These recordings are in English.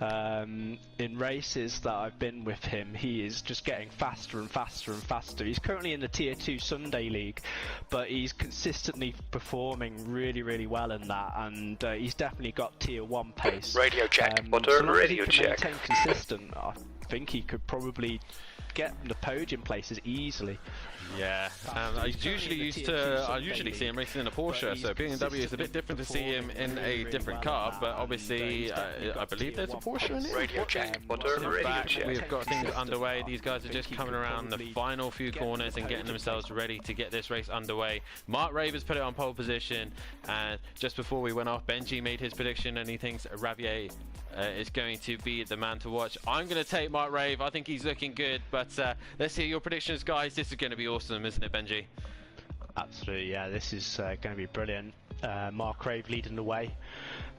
in races that I've been with him. He is just getting faster and faster and faster. He's currently in the Tier 2 Sunday League, but he's consistently performing really, really well in that, and he's definitely got Tier 1 pace. Radio check. So radio check. Maintain consistent, I think he could probably get the podium places easily. Yeah, I usually see him racing in a Porsche, so BMW is a bit different to see him in a different car, but obviously I believe there's a Porsche in it. Radio check. Radio check. We've got things underway. These guys are just coming around the final few corners and getting themselves ready to get this race underway. Mark Rave has put it on pole position, and just before we went off, Benji made his prediction and he thinks Ravier is going to be the man to watch. I'm going to take Mark Rave. I think he's looking good, but let's hear your predictions, guys. This is going to be awesome, isn't it, Benji? Absolutely, yeah. This is going to be brilliant. Mark Rave leading the way.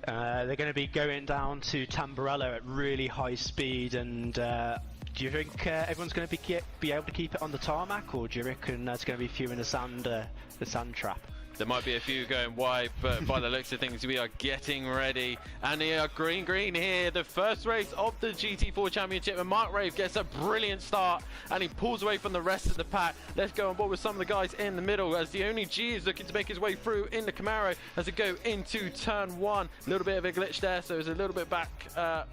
They're going to be going down to Tamburello at really high speed, and do you think everyone's going to be able to keep it on the tarmac, or do you reckon there's going to be a few in the sand trap? There might be a few going wide, but by the looks of things, we are getting ready. And they are green here. The first race of the GT4 Championship. And Mark Rave gets a brilliant start. And he pulls away from the rest of the pack. Let's go on board with some of the guys in the middle. As the only G is looking to make his way through in the Camaro. As they go into turn 1. A little bit of a glitch there. So it was a little bit back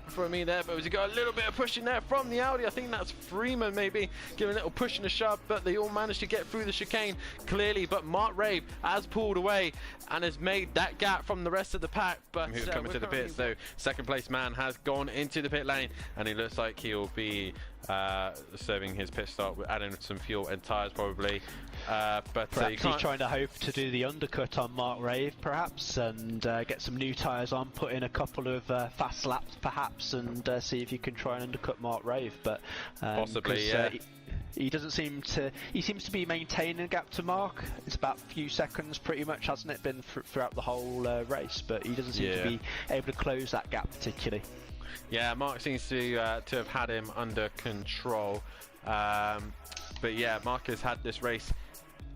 for me there. But we got a little bit of pushing there from the Audi. I think that's Freeman maybe giving a little push and a shove. But they all managed to get through the chicane clearly. But Mark Rave has pulled away and has made that gap from the rest of the pack. But who's coming to the pits, so second place man has gone into the pit lane, and it looks like he'll be serving his pit stop, adding some fuel and tyres probably. But perhaps he's trying to hope to do the undercut on Mark Rave perhaps, and get some new tyres on, put in a couple of fast laps perhaps, and see if you can try and undercut Mark Rave. But possibly, yeah. He doesn't seem to. He seems to be maintaining a gap to Mark. It's about a few seconds, pretty much, hasn't it been throughout the whole race? But he doesn't seem to be able to close that gap particularly. Yeah, Mark seems to have had him under control. But yeah, Mark has had this race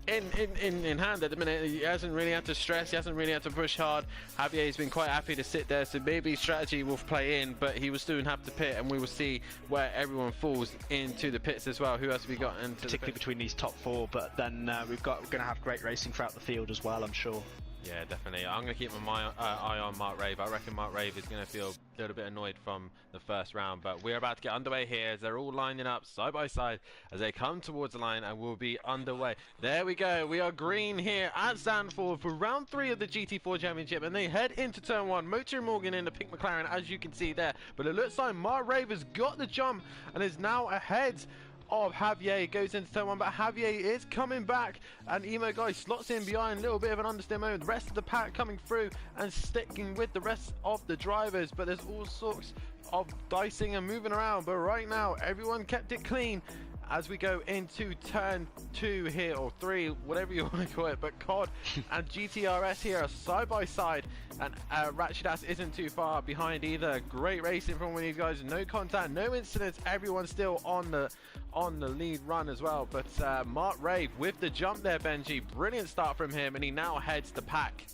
in hand at the minute. He hasn't really had to stress, he hasn't really had to push hard. Javier's been quite happy to sit there, so maybe strategy will play in, but he will soon have to pit, and we will see where everyone falls into the pits as well. Who else have we got into particularly between these top 4, but then we're going to have great racing throughout the field as well, I'm sure. Yeah, definitely. I'm going to keep my eye on Mark Rave. I reckon Mark Rave is going to feel a little bit annoyed from the first round, but we're about to get underway here as they're all lining up side by side as they come towards the line, and we'll be underway. There we go. We are green here at Zandvoort for round 3 of the GT4 Championship, and they head into turn 1. Motor Morgan in the pink McLaren, as you can see there, but it looks like Mark Rave has got the jump and is now ahead of Javier. Goes into turn 1, but Javier is coming back, and Emo Guy slots in behind. A little bit of an understeer moment. The rest of the pack coming through and sticking with the rest of the drivers, but there's all sorts of dicing and moving around. But right now, everyone kept it clean as we go into turn 2 here, or 3, whatever you want to call it. But COD and GTRS here are side by side, and Ratchet Ass isn't too far behind either. Great racing from one of these guys. No contact, no incidents. Everyone's still on the lead run as well. But Mark Rave with the jump there, Benji. Brilliant start from him, and he now heads the pack.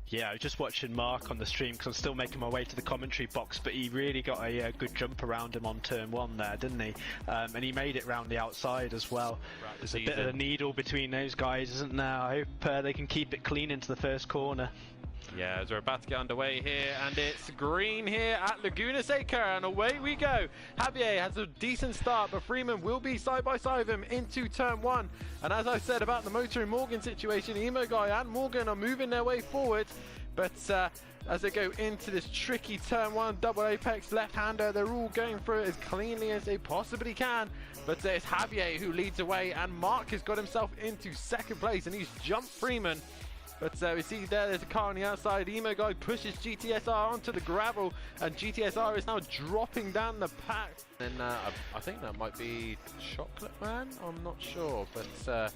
Yeah, I was just watching Mark on the stream because I'm still making my way to the commentary box, but he really got a good jump around him on turn 1 there, didn't he? And he made it round the outside as well. There's a bit of a needle between those guys, isn't there? I hope they can keep it clean into the first corner. Yeah, as we're about to get underway here, and it's green here at Laguna Seca, and away we go. Javier has a decent start, but Freeman will be side by side with him into turn 1. And as I said about the Motor and Morgan situation, Emo Guy and Morgan are moving their way forward, but as they go into this tricky turn 1 double apex left-hander, they're all going through it as cleanly as they possibly can. But it's Javier who leads away, and Mark has got himself into second place, and he's jumped Freeman. But we see there's a car on the outside. Emo Guy pushes GTSR onto the gravel, and GTSR is now dropping down the pack. And I think that might be Chocolate Man, I'm not sure. But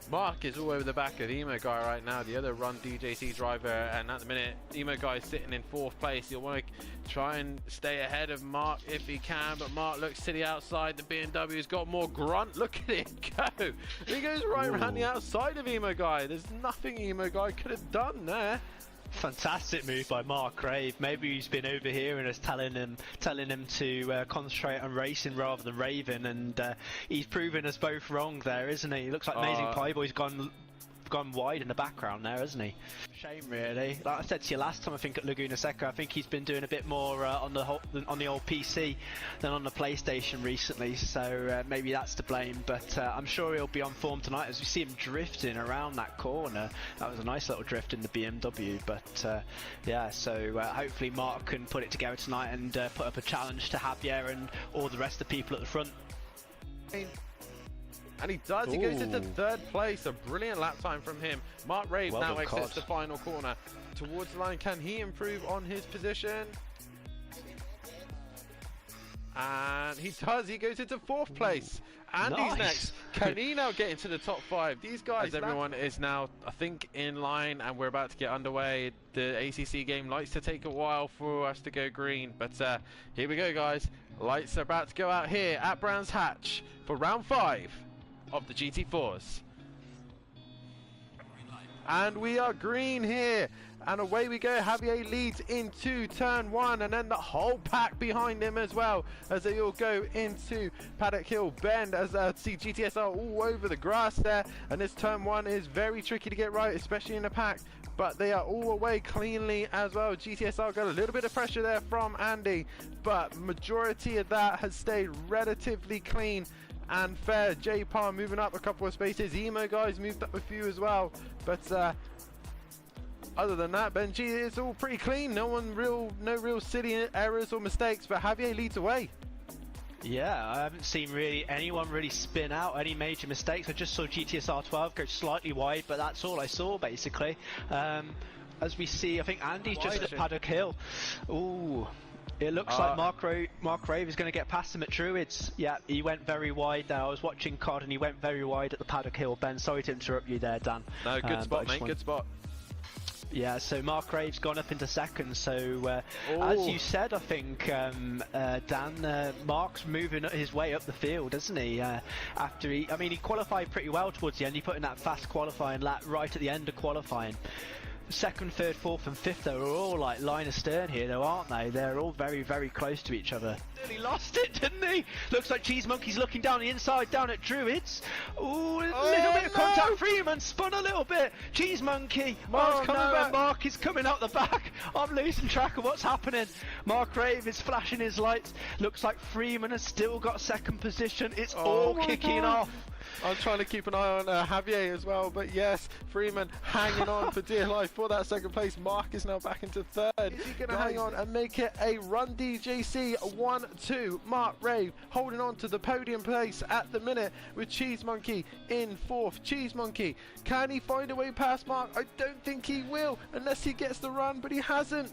Mark is all over the back of Emo Guy right now, the other Run DJT driver, and at the minute Emo Guy is sitting in 4th place. You'll want to try and stay ahead of Mark if he can, but Mark looks to the outside. The BMW's got more grunt. Look at it go. He goes right around the outside of Emo Guy. There's nothing Emo Guy could have done there. Fantastic move by Mark Rave. Maybe he's been over here and is telling him to concentrate on racing rather than raving, and he's proven us both wrong there, isn't he? Looks like Amazing Pieboy's gone wide in the background there, hasn't he? Shame, really. Like I said to you last time, I think at Laguna Seca, I think he's been doing a bit more on the old PC than on the PlayStation recently, so maybe that's to blame. But I'm sure he'll be on form tonight as we see him drifting around that corner. That was a nice little drift in the BMW. But yeah, so hopefully Mark can put it together tonight and put up a challenge to Javier and all the rest of the people at the front. And he does, he goes into third place, a brilliant lap time from him. Mark Rave now exits the final corner towards the line. Can he improve on his position? And he does, he goes into fourth place. And he's next. Can he now get into the top 5? These guys, everyone is now, I think, in line, and we're about to get underway. The ACC game likes to take a while for us to go green, but here we go, guys. Lights are about to go out here at Brands Hatch for round 5 of the GT4s. And we are green here, and away we go. Javier leads into turn 1, and then the whole pack behind him as well as they all go into Paddock Hill Bend, as see GTSR all over the grass there. And this turn 1 is very tricky to get right, especially in the pack, but they are all away cleanly as well. GTSR got a little bit of pressure there from Andy, but majority of that has stayed relatively clean and fair. J-Par moving up a couple of spaces. Emo guys moved up a few as well. But other than that, Benji, it's all pretty clean. No real silly errors or mistakes, but Javier leads away. Yeah, I haven't seen really anyone really spin out any major mistakes. I just saw GTSR 12 go slightly wide, but that's all I saw basically. As we see, I think Andy's just at Paddock Hill. Ooh. It looks like Mark Rave is going to get past him at Druids. Yeah, he went very wide there. I was watching COD and he went very wide at the Paddock Hill bend. Sorry to interrupt you there, Dan. No, good spot, mate. Good spot. Yeah, so Mark Rave's gone up into second. So as you said, I think Dan, Mark's moving his way up the field, isn't he? After he qualified pretty well towards the end. He put in that fast qualifying lap right at the end of qualifying. Second, third, fourth and fifth though are all like line astern here though, aren't they? They're all very, very close to each other. He lost it, didn't he? Looks like Cheese Monkey's looking down the inside down at Druids. Ooh, a little bit of contact. Freeman spun a little bit. Cheese Monkey. Mark's coming back. Mark is coming out the back. I'm losing track of what's happening. Mark Rave is flashing his lights. Looks like Freeman has still got second position. It's all kicking off. I'm trying to keep an eye on Javier as well, but yes, Freeman hanging on for dear life for that second place. Mark is now back into third. Is he going to hang on and make it a run DJC 1-2? Mark Rave holding on to the podium place at the minute with Cheese Monkey in fourth. Cheese Monkey, can he find a way past Mark? I don't think he will unless he gets the run, but he hasn't.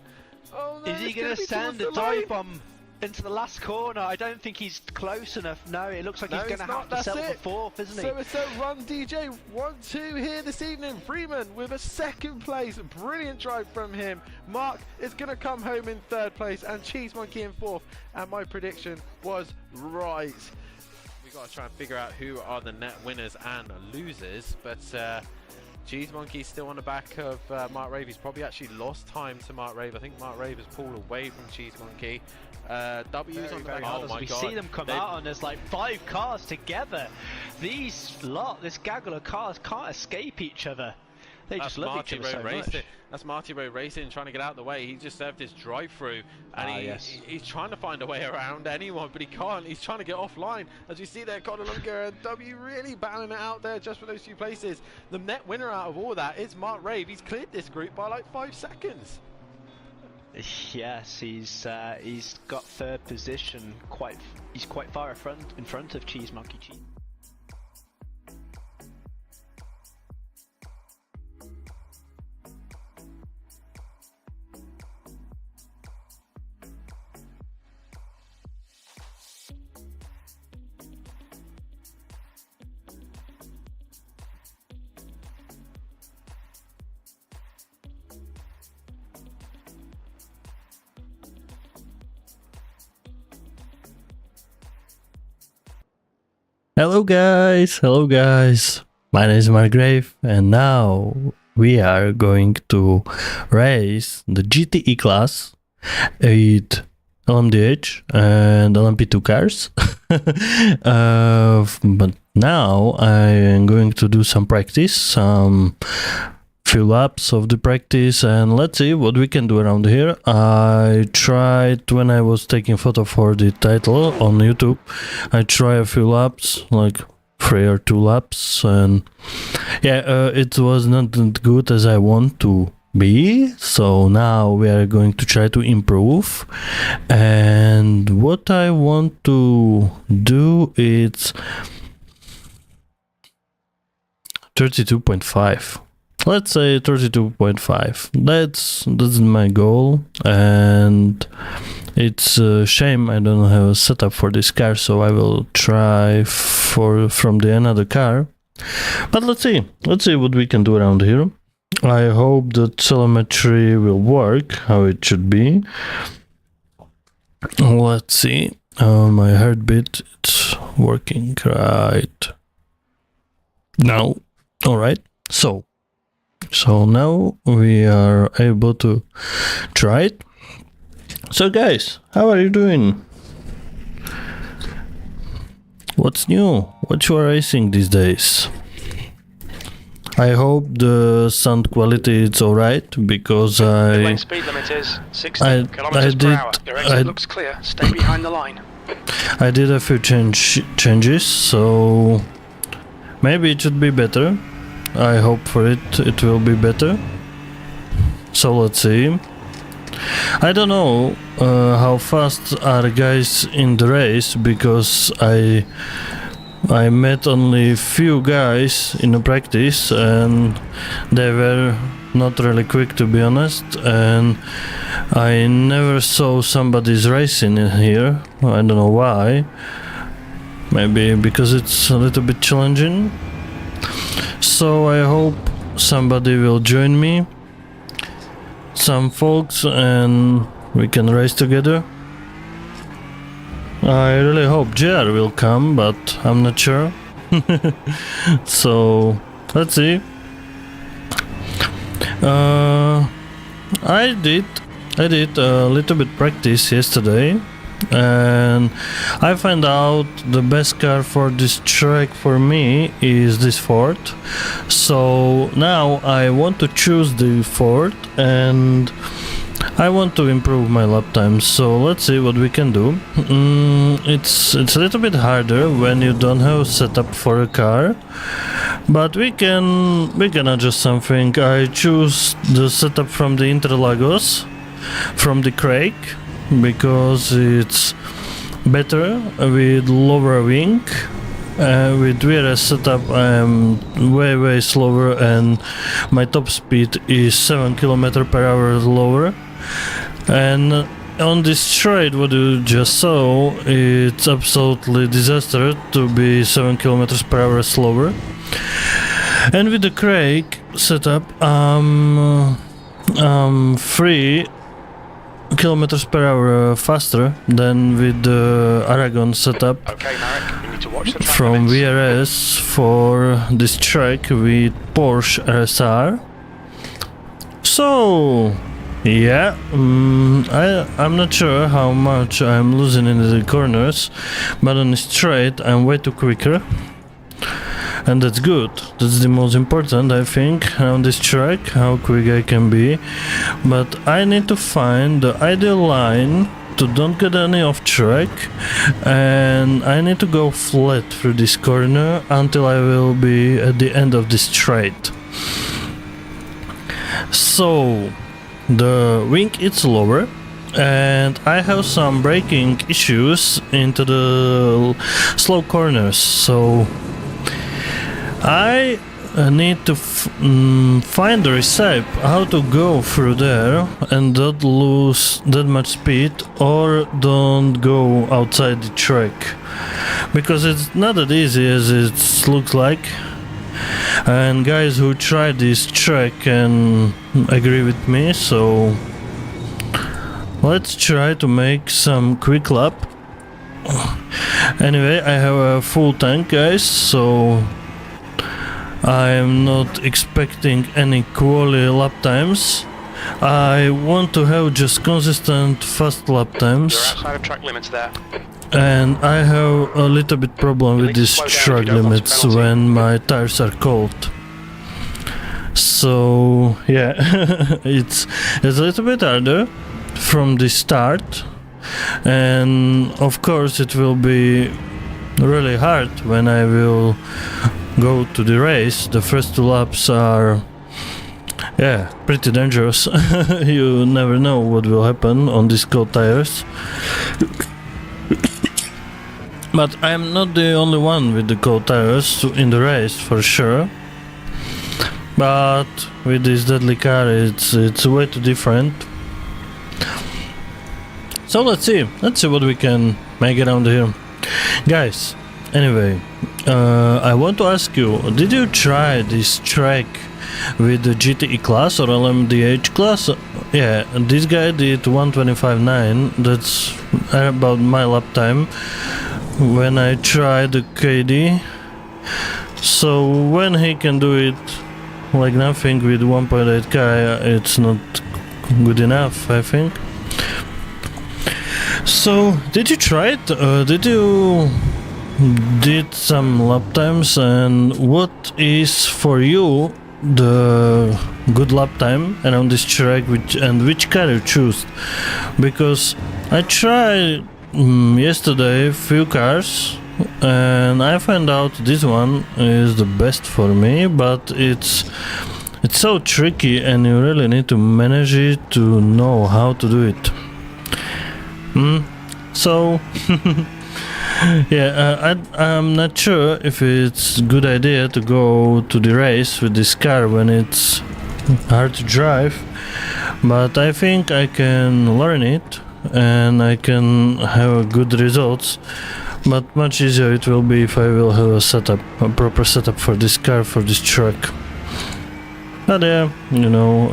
Oh no, is he going to send a dive bomb into the last corner? I don't think he's close enough. No, it looks like he's going to have to settle for fourth, isn't he? So it's a run DJ 1-2 here this evening. Freeman with a second place. Brilliant drive from him. Mark is going to come home in third place and Cheese Monkey in fourth. And my prediction was right. We've got to try and figure out who are the net winners and losers. But Cheese Monkey's still on the back of Mark Rave. He's probably actually lost time to Mark Rave. I think Mark Rave has pulled away from Cheese Monkey. W's on the back. Oh my God. We see them come out and there's like 5 cars together. This gaggle of cars can't escape each other. They just love each other so much. That's Marty Rowe Racing trying to get out the way. He just served his drive-through and he's trying to find a way around anyone, but he can't. He's trying to get offline. As you see there, Codalunga and W really battling it out there just for those 2 places. The net winner out of all that is Mark Rave. He's cleared this group by like 5 seconds. Yes, he's got third position. He's quite far in front of Cheese Monkey. Hello guys, my name is Marek, and now we are going to race the GTE class with LMDH and LMP2 cars. But now I am going to do some practice, some few laps of the practice, and let's see what we can do around here. I tried, when I was taking photo for the title on YouTube, I tried a few laps, like 3 or 2 laps, and yeah, it was not that good as I want to be. So now we are going to try to improve, and what I want to do is 32.5. Let's say 32.5. That's my goal, and it's a shame I don't have a setup for this car, so I will try from the another car. But let's see what we can do around here. I hope the telemetry will work how it should be. Let's see. My heartbeat, it's working right now. All right. So now we are able to try it. So guys, how are you doing? What's new? What you are racing these days? I hope the sound quality is alright, because The lane speed limit is 60 kilometers per hour. Your exit looks clear. Stay behind the line. I did a few changes, so maybe it should be better. I hope for it will be better. So let's see. I don't know how fast are guys in the race, because I met only few guys in the practice, and they were not really quick, to be honest, and I never saw somebody's racing in here. I don't know why. Maybe because it's a little bit challenging. So I hope somebody will join me, some folks, and we can race together. I really hope JR will come, but I'm not sure. So let's see. I did a little bit practice yesterday, and I found out the best car for this track for me is this Ford. So now I want to choose the Ford, and I want to improve my lap time. So let's see what we can do. It's a little bit harder when you don't have a setup for a car, but we can adjust something. I choose the setup from the Interlagos, from the Craig, because it's better with lower wing. With VRS setup I am way slower, and my top speed is 7 km/h lower. And on this straight, what you just saw, it's absolutely disaster to be 7 km/h slower. And with the Craig setup, 3 km/h faster than with the Aragon setup. Okay, Marek, you need to watch the track From limits. VRS for this track with Porsche RSR. So yeah, I'm not sure how much I'm losing in the corners, but on the straight I'm way too quicker, and that's good. That's the most important, I think, on this track, how quick I can be. But I need to find the ideal line to don't get any off track, and I need to go flat through this corner until I will be at the end of this straight. So the wing is lower, and I have some braking issues into the slow corners, so I need to find the recipe how to go through there and don't lose that much speed, or don't go outside the track, because it's not that easy as it looks like. And guys who tried this track can agree with me, so let's try to make some quick lap. Anyway, I have a full tank, guys, so I'm not expecting any quality lap times. I want to have just consistent fast lap You're times. outside of track limits there. And I have a little bit problem with these track limits when my tires are cold. So yeah, it's a little bit harder from the start, and of course it will be really hard when I will go to the race. The first 2 laps are, yeah, pretty dangerous. You never know what will happen on these cold tires. But I'm not the only one with the cold tires in the race, for sure. But with this deadly car, it's way too different. So let's see what we can make around here, guys. Anyway, I want to ask you: did you try this track with the GTE class or LMDH class? Yeah, this guy did 1:25.9. That's about my lap time when I tried the KD. So when he can do it like nothing with 1.8k, it's not good enough, I think. So did you try it? Did you did some lap times, and what is for you the good lap time around this track, which car you choose? Because I tried yesterday few cars and I found out this one is the best for me, but it's so tricky and you really need to manage it to know how to do it. So yeah, I'm not sure if it's a good idea to go to the race with this car when it's hard to drive, but I think I can learn it and I can have good results. But much easier it will be if I will have a proper setup for this car, for this track. But yeah, you know,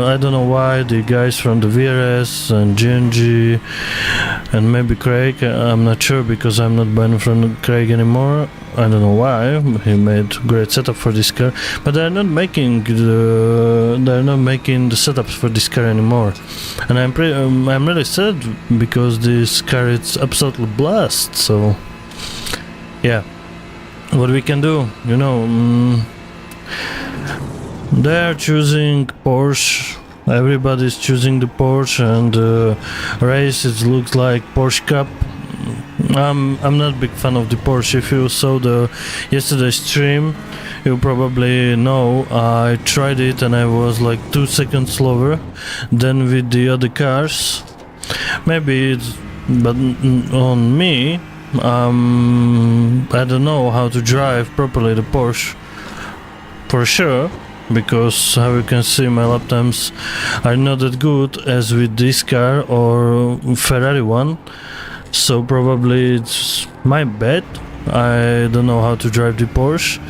I don't know why the guys from the VRS and GNG and maybe Craig, I'm not sure because I'm not buying from Craig anymore. I don't know why, he made great setup for this car, but they're not making the setups for this car anymore, and I'm really sad because this car is absolutely blast. So yeah, what we can do, you know, they're choosing Porsche. Everybody's choosing the Porsche, and race it looks like Porsche Cup. I'm not a big fan of the Porsche. If you saw the yesterday's stream, you probably know I tried it and I was like 2 seconds slower than with the other cars. Maybe it's, but on me, I don't know how to drive properly the Porsche for sure, because how you can see my lap times are not that good as with this car or Ferrari one. So probably it's my bad. I don't know how to drive the Porsche,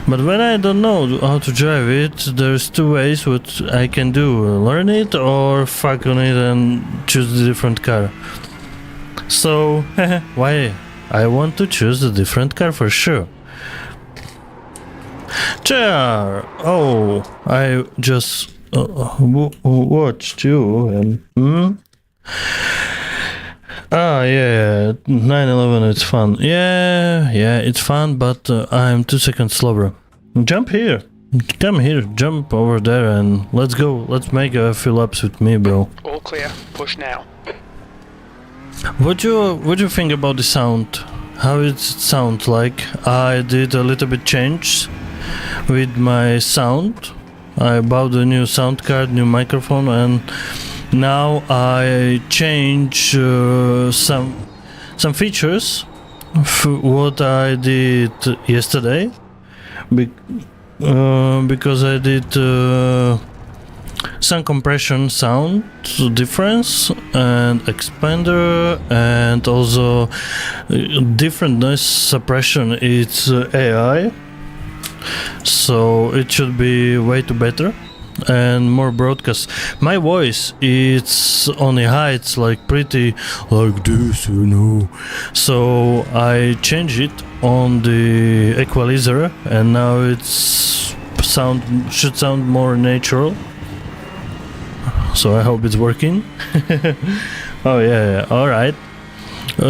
but when I don't know how to drive it, there's 2 ways what I can do: learn it or fuck on it and choose a different car. So why? I want to choose a different car for sure. JR, oh, I just watched you and Ah, yeah, 911, it's fun. Yeah, it's fun, but I'm 2 seconds slower. Jump here. Come here, jump over there and let's go. Let's make a few laps with me, bro. All clear. Push now. What do you think about the sound? How it sounds like? I did a little bit change with my sound. I bought a new sound card, new microphone, and now I change some features what I did yesterday because I did some compression sound difference and expander and also different noise suppression. It's AI, so it should be way too better and more broadcast. My voice, it's on the heights like pretty like this, you know. So I change it on the equalizer, and now it's should sound more natural. So I hope it's working. Oh yeah, alright.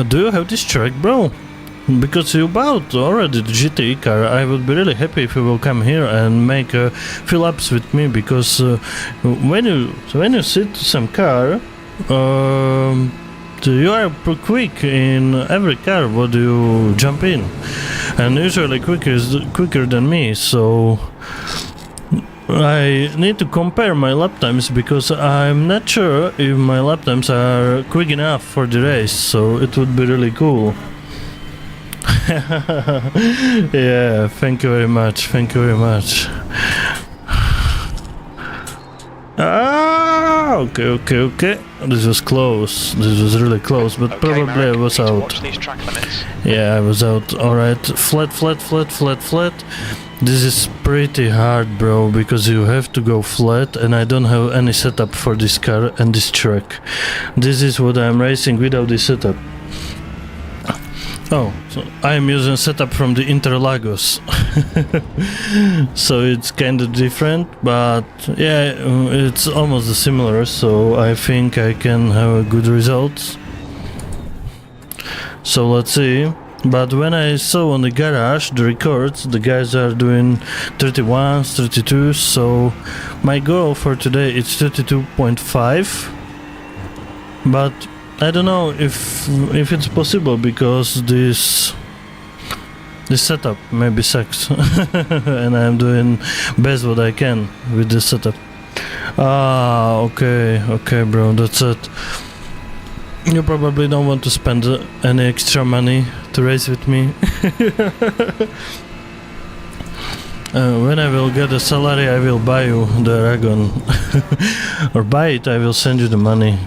Do you have this track, bro? Because you bought already the GTE car, I would be really happy if you will come here and make few laps with me, because when you sit some car, you are quick in every car what you jump in, and usually quicker than me, so I need to compare my lap times, because I'm not sure if my lap times are quick enough for the race, so it would be really cool. Yeah, thank you very much, thank you very much. Ah, okay. This was close, this was really close, but Okay, probably Marek, I was you need to out. watch these track limits. Yeah, I was out. Alright, flat. This is pretty hard, bro, because you have to go flat, and I don't have any setup for this car and this track. This is what I'm racing without this setup. Oh, so I'm using setup from the Interlagos. So it's kind of different, but yeah, it's almost similar, so I think I can have good results. So let's see. But when I saw on the garage the records, the guys are doing 31s, 32s, so my goal for today is 32.5. But I don't know if it's possible, because this setup maybe sucks. And I'm doing best what I can with this setup. Ah, okay, bro, that's it. You probably don't want to spend any extra money to race with me. When I will get a salary, I will buy you the Aragon. Or buy it, I will send you the money.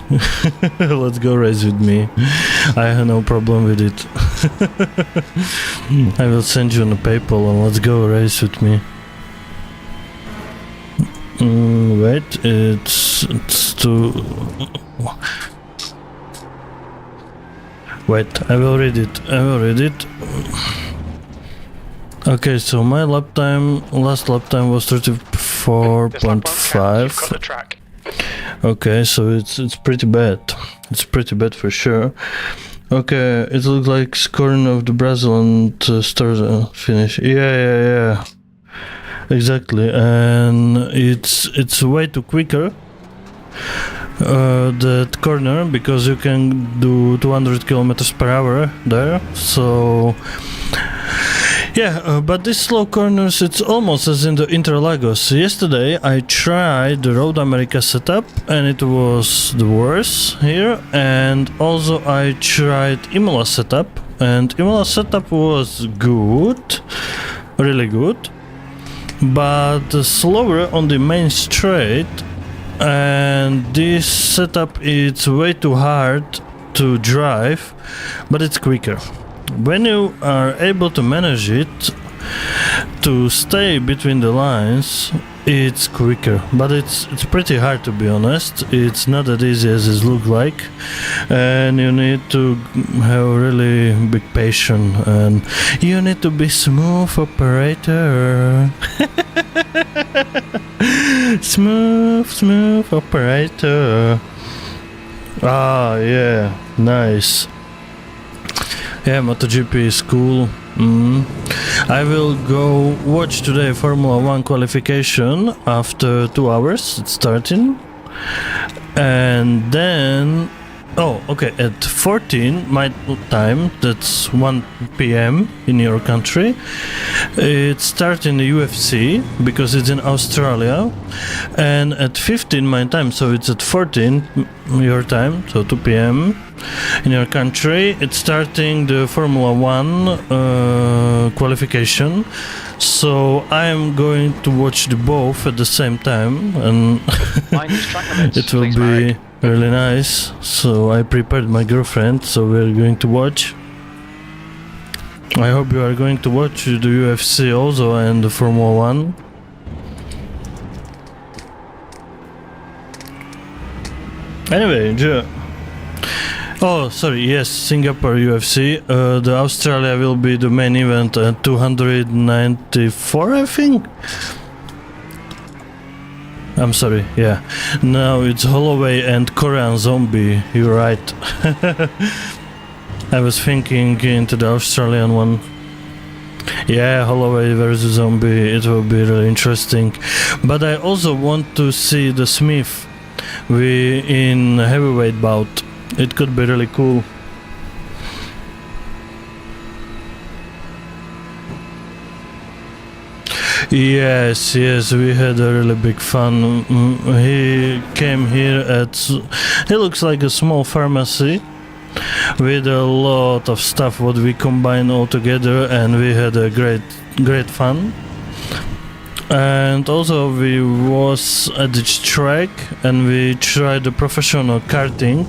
Let's go race with me. I have no problem with it. I will send you on the PayPal and let's go race with me. Wait, it's too... Wait, I will read it. Okay, so my last lap time was 34.5. Okay, so it's pretty bad. It's pretty bad for sure. Okay, it looks like scoring of the Brazil and start finish. Yeah. Exactly, and it's way too quicker. That corner, because you can do 200 kilometers per hour there, so yeah, but these slow corners, it's almost as in the Interlagos. Yesterday I tried the Road America setup and it was the worst here, and also I tried Imola setup, and Imola setup was good, really good, but slower on the main straight. And this setup is way too hard to drive, but it's quicker. When you are able to manage it to stay between the lines, it's quicker, but it's pretty hard, to be honest. It's not that easy as it looks like, and you need to have really big patience, and you need to be smooth operator. Smooth operator. Ah, yeah, nice. Yeah, MotoGP is cool. I will go watch today Formula 1 qualification after 2 hours. It's starting. And then... Oh, okay, at 14 my time, that's 1 PM in your country, it's starting the UFC, because it's in Australia, and at 15 my time, so it's at 14 your time, so 2 PM in your country, it's starting the Formula 1 qualification, so I am going to watch the both at the same time, and it will be really nice. So I prepared my girlfriend, so we're going to watch. I hope you are going to watch the UFC also and the Formula 1. Anyway, oh, sorry, yes, Singapore UFC. The Australia will be the main event at 294, I think. I'm sorry, yeah. Now it's Holloway and Korean Zombie, you're right. I was thinking into the Australian one. Yeah, Holloway versus Zombie, it will be really interesting. But I also want to see the Smith in heavyweight bout. It could be really cool. Yes, we had a really big fun. He came here it looks like a small pharmacy with a lot of stuff what we combine all together, and we had a great fun. And also we was at the track and we tried the professional karting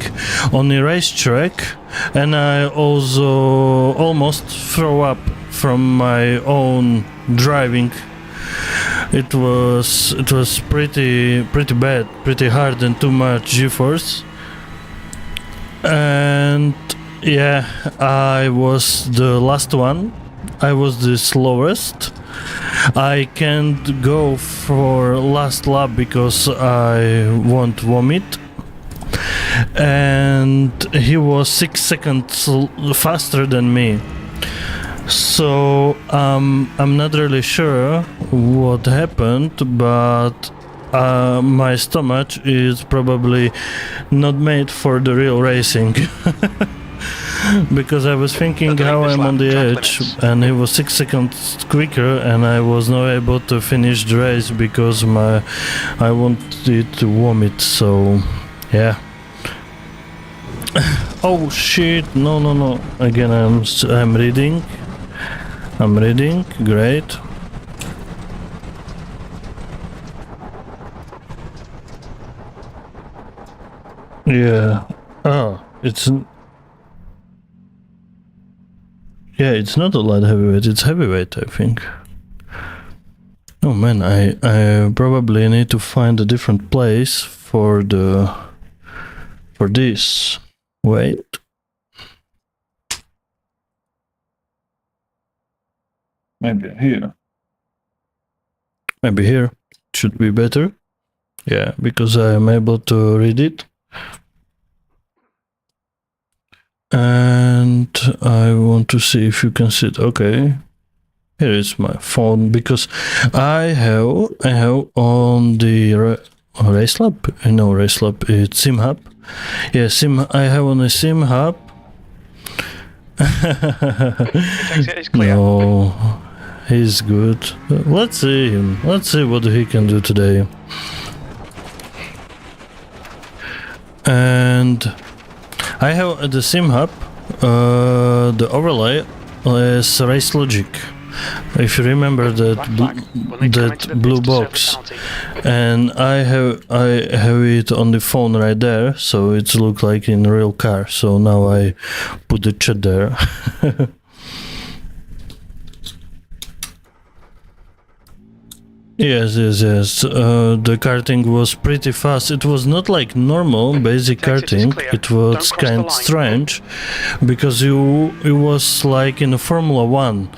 on the racetrack, and I also almost throw up from my own driving. It was pretty bad, pretty hard, and too much G-force. And yeah, I was the last one. I was the slowest. I can't go for last lap because I won't vomit. And he was 6 seconds faster than me. So I'm not really sure what happened, but my stomach is probably not made for the real racing. Because I was thinking how I'm on the edge, and he was 6 seconds quicker, and I was not able to finish the race because I wanted to vomit. So yeah. Oh shit! No! Again, I'm reading. Great. Yeah. Oh, it's. Yeah, it's not a light heavyweight, it's heavyweight, I think. Oh man, I probably need to find a different place for this. Wait. Maybe here. Maybe here. Should be better. Yeah, because I am able to read it. And I want to see if you can see it. Okay, here is my phone, because I have on the Race Lab. No, Race Lab. It's Sim Hub. Yeah, I have on the Sim Hub. No, he's good. Let's see him. Let's see what he can do today. And I have at the Sim Hub the overlay is Race Logic. If you remember that blue box, and I have it on the phone right there, so it looks like in a real car. So now I put the chat there. Yes. The karting was pretty fast. It was not like normal basic karting. It was kind of strange, because it was like in a Formula 1.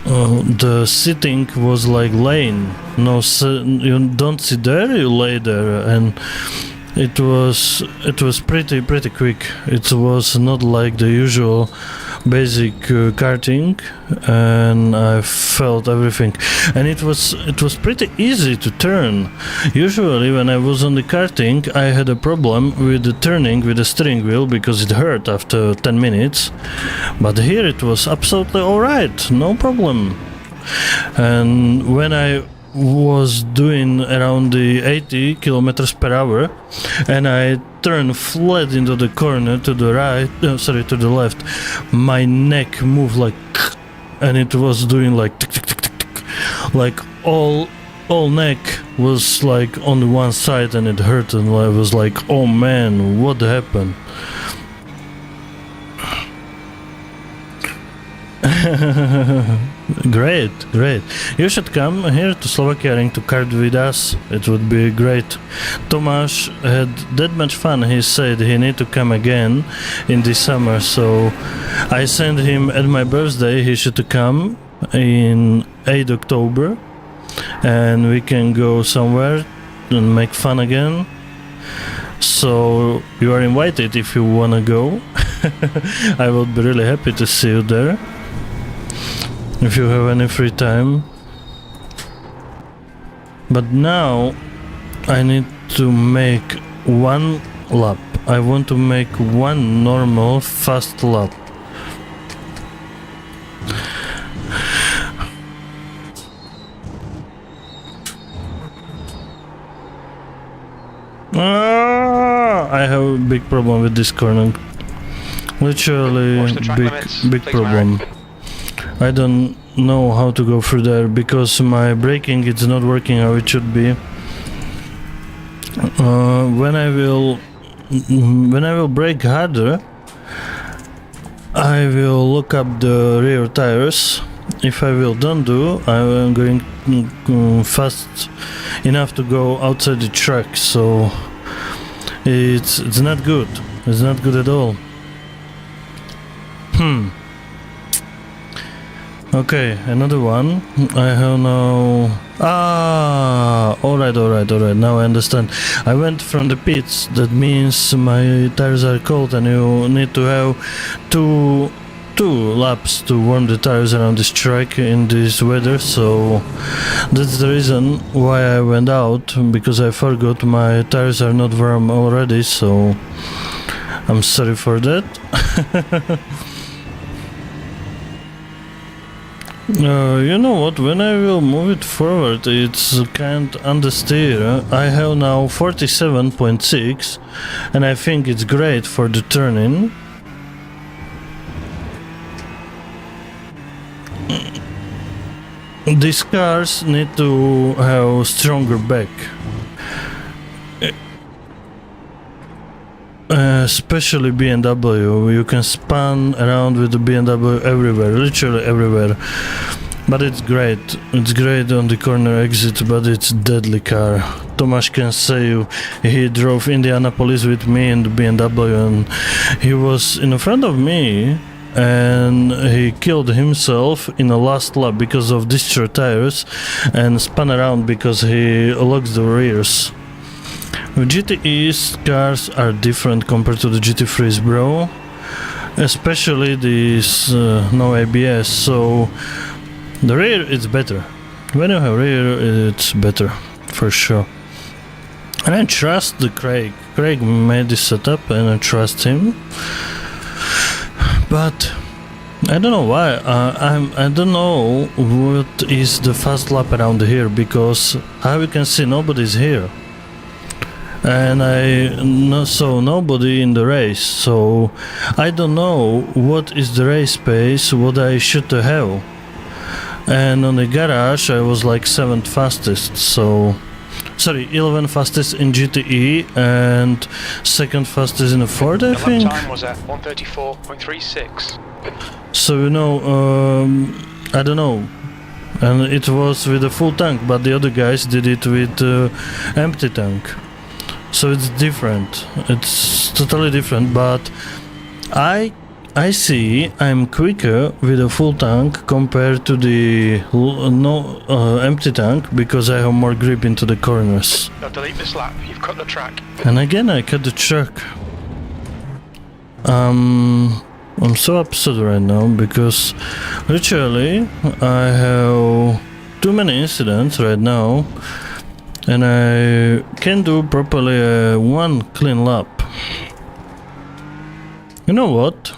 The sitting was like laying. No, you don't sit there, you lay there, and it was pretty quick. It was not like the usual basic karting, and I felt everything, and it was pretty easy to turn. Usually when I was on the karting, I had a problem with the turning with the steering wheel because it hurt after 10 minutes, but here it was absolutely alright, no problem. And when I was doing around the 80 kilometers per hour, and I turned flat into the corner to the right, to the left, my neck moved like, and it was doing like tick, tick, tick, tick, tick. Like all neck was like on the one side, and it hurt, and I was like, oh man, what happened? Great, great. You should come here to Slovakia ring to kart with us. It would be great. Tomáš had that much fun. He said he need to come again in this summer. So I sent him at my birthday. He should come in 8 October, and we can go somewhere and make fun again. So you are invited if you wanna go. I would be really happy to see you there if you have any free time. But now I need to make one lap. I want to make one normal fast lap. I have a big problem with this corner. Literally big problem. Marek. I don't know how to go through there because my braking is not working how it should be. When I will brake harder, I will look up the rear tires. If I will don't do, I am going fast enough to go outside the track. So it's not good. It's not good at all. Okay, another one. I have now... alright. Now I understand. I went from the pits. That means my tires are cold and you need to have two laps to warm the tires around this track in this weather. So that's the reason why I went out, because I forgot my tires are not warm already. So I'm sorry for that. You know what, when I will move it forward, it's can't understeer. I have now 47.6 and I think it's great for the turning. These cars need to have stronger back. Especially BMW, you can span around with the BMW everywhere, literally everywhere. But it's great on the corner exit, but it's deadly car. Tomáš can say he drove Indianapolis with me in the BMW and he was in front of me and he killed himself in the last lap because of destroyed tires and spun around because he locked the rears. GTE's cars are different compared to the GT3s, bro. Especially these no ABS, so the rear is better. When you have rear, it's better, for sure. And I trust the Craig. Craig made this setup and I trust him. But I don't know why. I don't know what is the fast lap around here, because how you can see nobody's here. And I saw nobody in the race, so I don't know what is the race pace, what I should have. And on the garage I was like 7th fastest, so... Sorry, 11th fastest in GTE and 2nd fastest in the Ford, I think. The lap time was at 134.36. So, you know, I don't know. And it was with a full tank, but the other guys did it with empty tank. So it's different. It's totally different, but I see I'm quicker with a full tank compared to the empty tank, because I have more grip into the corners. Now delete this lap, you've cut the track. And again I cut the track. I'm so upset right now because literally I have too many incidents right now and I can't do properly one clean lap. You know what?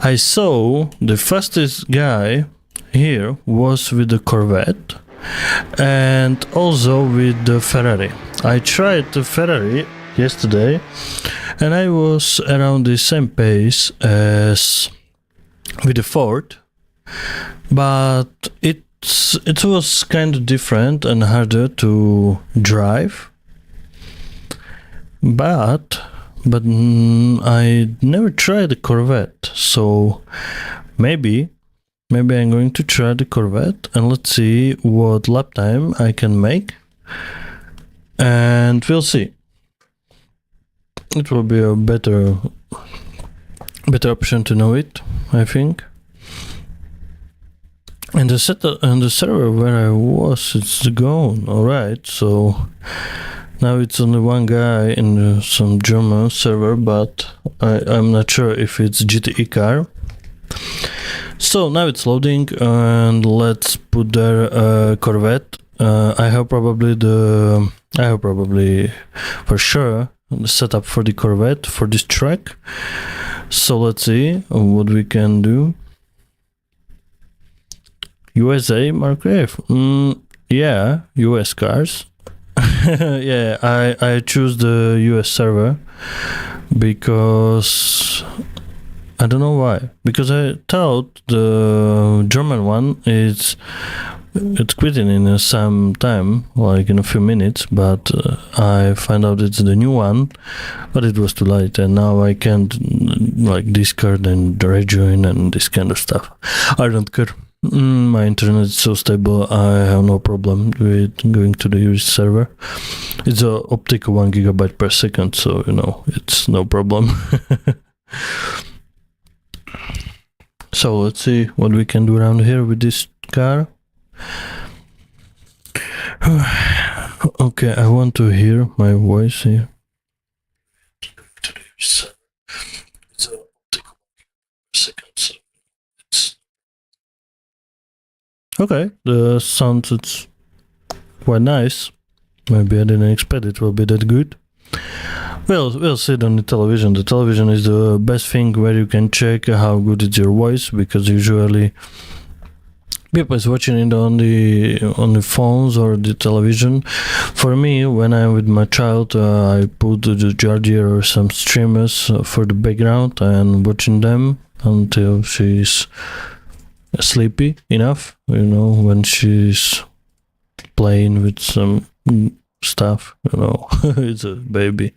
I saw the fastest guy here was with the Corvette and also with the Ferrari. I tried the Ferrari yesterday and I was around the same pace as with the Ford, but it was kind of different and harder to drive. But I never tried the Corvette, so maybe I'm going to try the Corvette and let's see what lap time I can make, and we'll see. It will be a better option to know it, I think. And the setup and the server where I was, it's gone. Alright, so now it's only one guy in some German server, but I'm not sure if it's GTE car. So now it's loading, and let's put there Corvette. I have probably for sure the setup for the Corvette for this track. So let's see what we can do. USA Mark Rave. Yeah, US cars. Yeah, I choose the US server because I don't know why. Because I thought the German one it's quitting in some time, like in a few minutes, but I find out it's the new one, but it was too late, and now I can't like discard and rejoin and this kind of stuff. I don't care. My internet is so stable, I have no problem with going to the US server. It's a optic 1 GB per second, so you know, it's no problem. So let's see what we can do around here with this car. Okay, I want to hear my voice here. It's a optic 1 GB per second, so it's okay. The sound is quite nice. Maybe I didn't expect it will be that good. Well, we'll see it on the television. The television is the best thing where you can check how good is your voice, because usually people is watching it on the phones or the television. For me, when I'm with my child, I put the charger or some streamers for the background and watching them until she's sleepy enough, you know, when she's playing with some stuff, you know. It's a baby.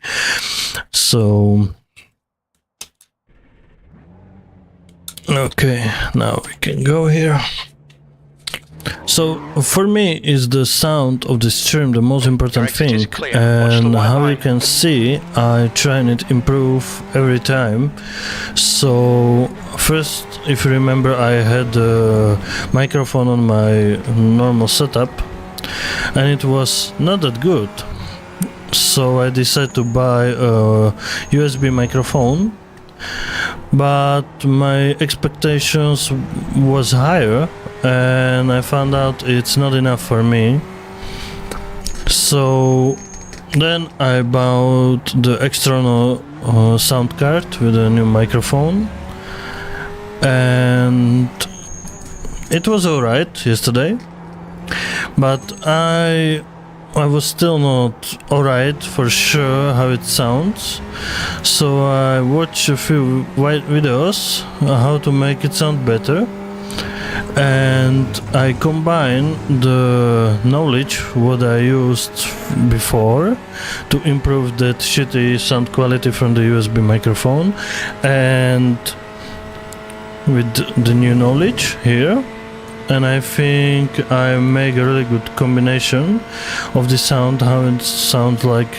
So okay, now we can go here. So for me is the sound of the stream the most important thing, and how you can see I try and improve every time. So first, if you remember, I had a microphone on my normal setup and it was not that good, so I decided to buy a USB microphone, but my expectations was higher and I found out it's not enough for me. So then I bought the external sound card with a new microphone, and it was alright yesterday, but I was still not alright for sure how it sounds. So I watched a few videos how to make it sound better, and I combine the knowledge what I used before to improve that shitty sound quality from the USB microphone, and with the new knowledge here, and I think I make a really good combination of the sound, how it sounds like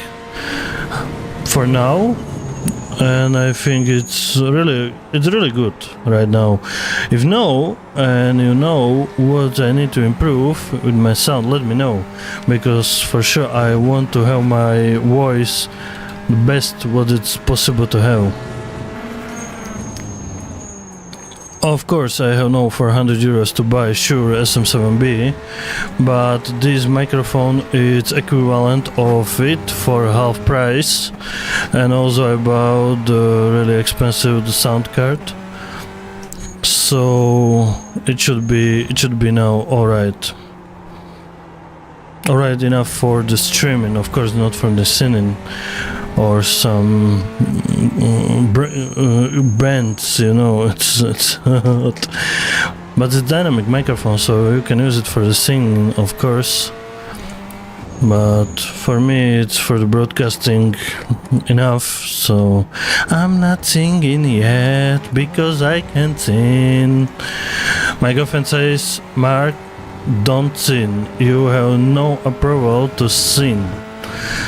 for now. And I think it's really good right now. If no, and you know what I need to improve with my sound, let me know, because for sure I want to have my voice the best what it's possible to have. Of course, I have no 400 euros to buy Shure SM7B, but this microphone is equivalent of it for half price, and also I bought the really expensive sound card, so it should be now alright enough for the streaming. Of course, not for the singing or some bands, you know. It's but it's dynamic microphone, so you can use it for the singing, of course. but for me it's for the broadcasting enough, so I'm not singing yet because I can't sing. My girlfriend says, Mark, don't sing, you have no approval to sing.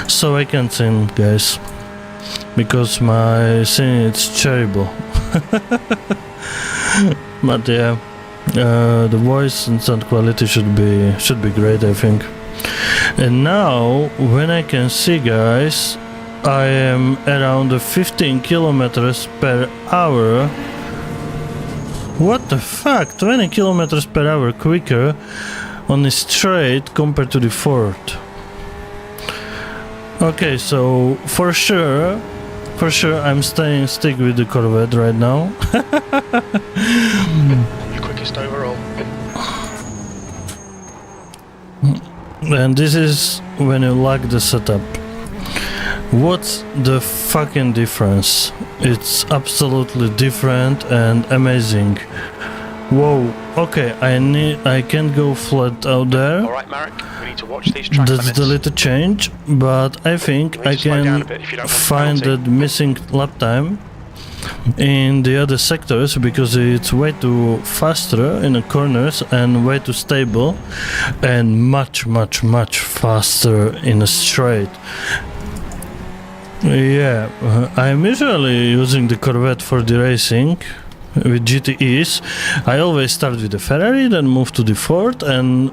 So I can't sing, guys, because my singing is terrible. But yeah, the voice and sound quality should be great, I think. And now, when I can see, guys, I am around 15 kilometers per hour. What the fuck? 20 kilometers per hour quicker on the straight compared to the Ford. Okay, so for sure I'm stick with the Corvette right now. Your quickest overall. And this is when you lock the setup. What's the fucking difference? It's absolutely different and amazing. Whoa, okay, I can't go flat out there. Alright, Marek, we need to watch these track That's limits. the little change, but I think I can find that missing lap time in the other sectors because it's way too faster in the corners and way too stable and much faster in a straight. Yeah, I'm usually using the Corvette for the racing with GTEs. I always start with the Ferrari, then move to the Ford, and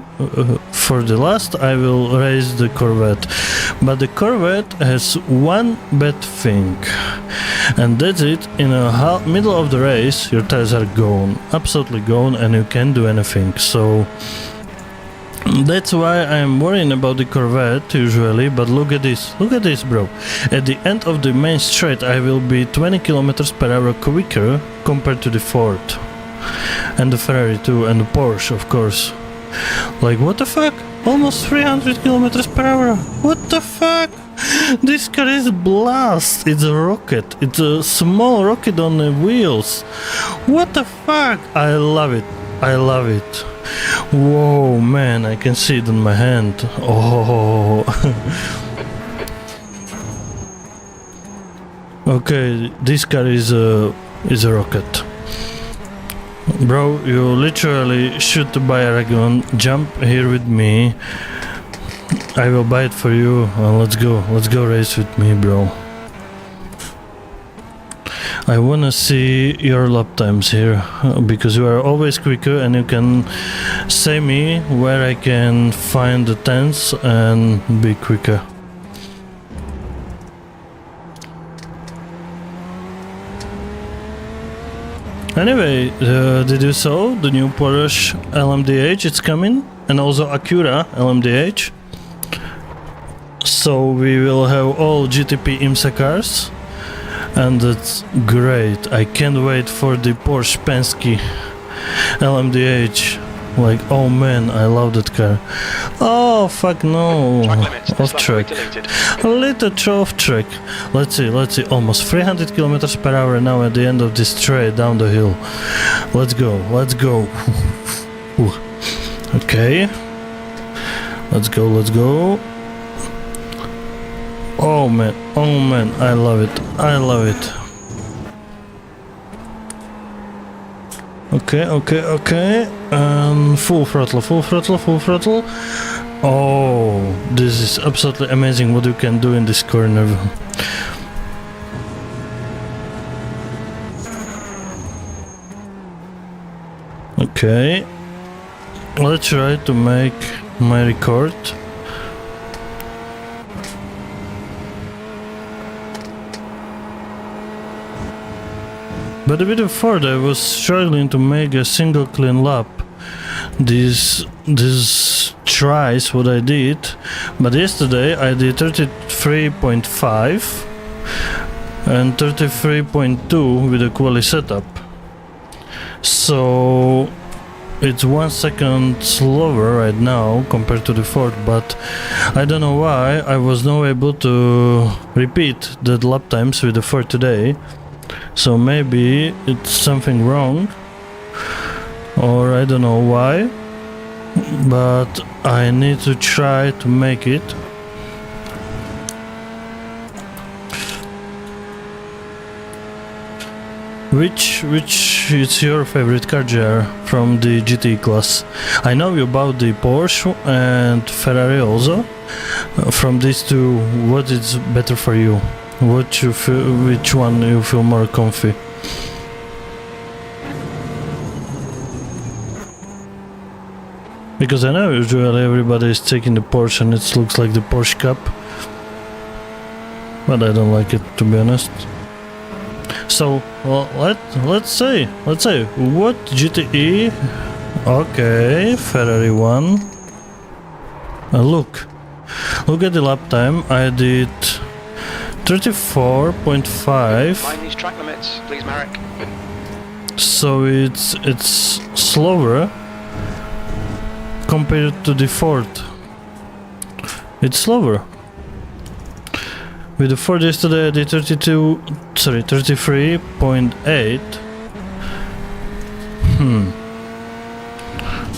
for the last I will race the Corvette. But the Corvette has one bad thing, and that's it. In the middle of the race your tires are gone, absolutely gone, and you can't do anything. So that's why I'm worrying about the Corvette usually. But look at this, bro. At the end of the main straight I will be 20 kilometers per hour quicker compared to the Ford and the Ferrari too, and the Porsche, of course. Like, what the fuck? Almost 300 kilometers per hour. What the fuck? This car is blast. It's a rocket. It's a small rocket on the wheels. What the fuck? I love it. I love it. Whoa, man, I can see it on my hand. Oh. Okay, this car is a rocket. Bro, you literally should buy Aragon. Jump here with me. I will buy it for you. Let's go race with me, bro. I wanna see your lap times here, because you are always quicker and you can say me where I can find the tents and be quicker. Anyway, did you saw the new Porsche LMDH? It's coming, and also Acura LMDH. So we will have all GTP IMSA cars, and that's great. I can't wait for the Porsche Penske LMDH. Like, oh man, I love that car. Oh fuck no, off track. A little off track. Let's see, almost 300 kilometers per hour now at the end of this straight down the hill. Let's go. Okay, let's go. Oh man, I love it. Okay. Full throttle. Oh, this is absolutely amazing what you can do in this corner. Okay, let's try to make my record. But a bit before I was struggling to make a single clean lap. This tries what I did, but yesterday I did 33.5 and 33.2 with a quali setup. So it's 1 second slower right now compared to the Ford, but I don't know why I was not able to repeat the lap times with the Ford today. So maybe it's something wrong, or I don't know why, but I need to try to make it Which is your favorite car, JR, from the GTE class? I know you bought the Porsche and Ferrari also. From these two, what is better for you? What you feel, which one you feel more comfy? Because I know usually everybody is taking the Porsche and it looks like the Porsche Cup. But I don't like it, to be honest. So, well, let's say, what GTE? Okay, Ferrari 1. Look at the lap time. I did 34.5. Mind these track limits, please, Marek. So it's slower compared to the Ford. It's slower. With the Ford yesterday I did 33.8.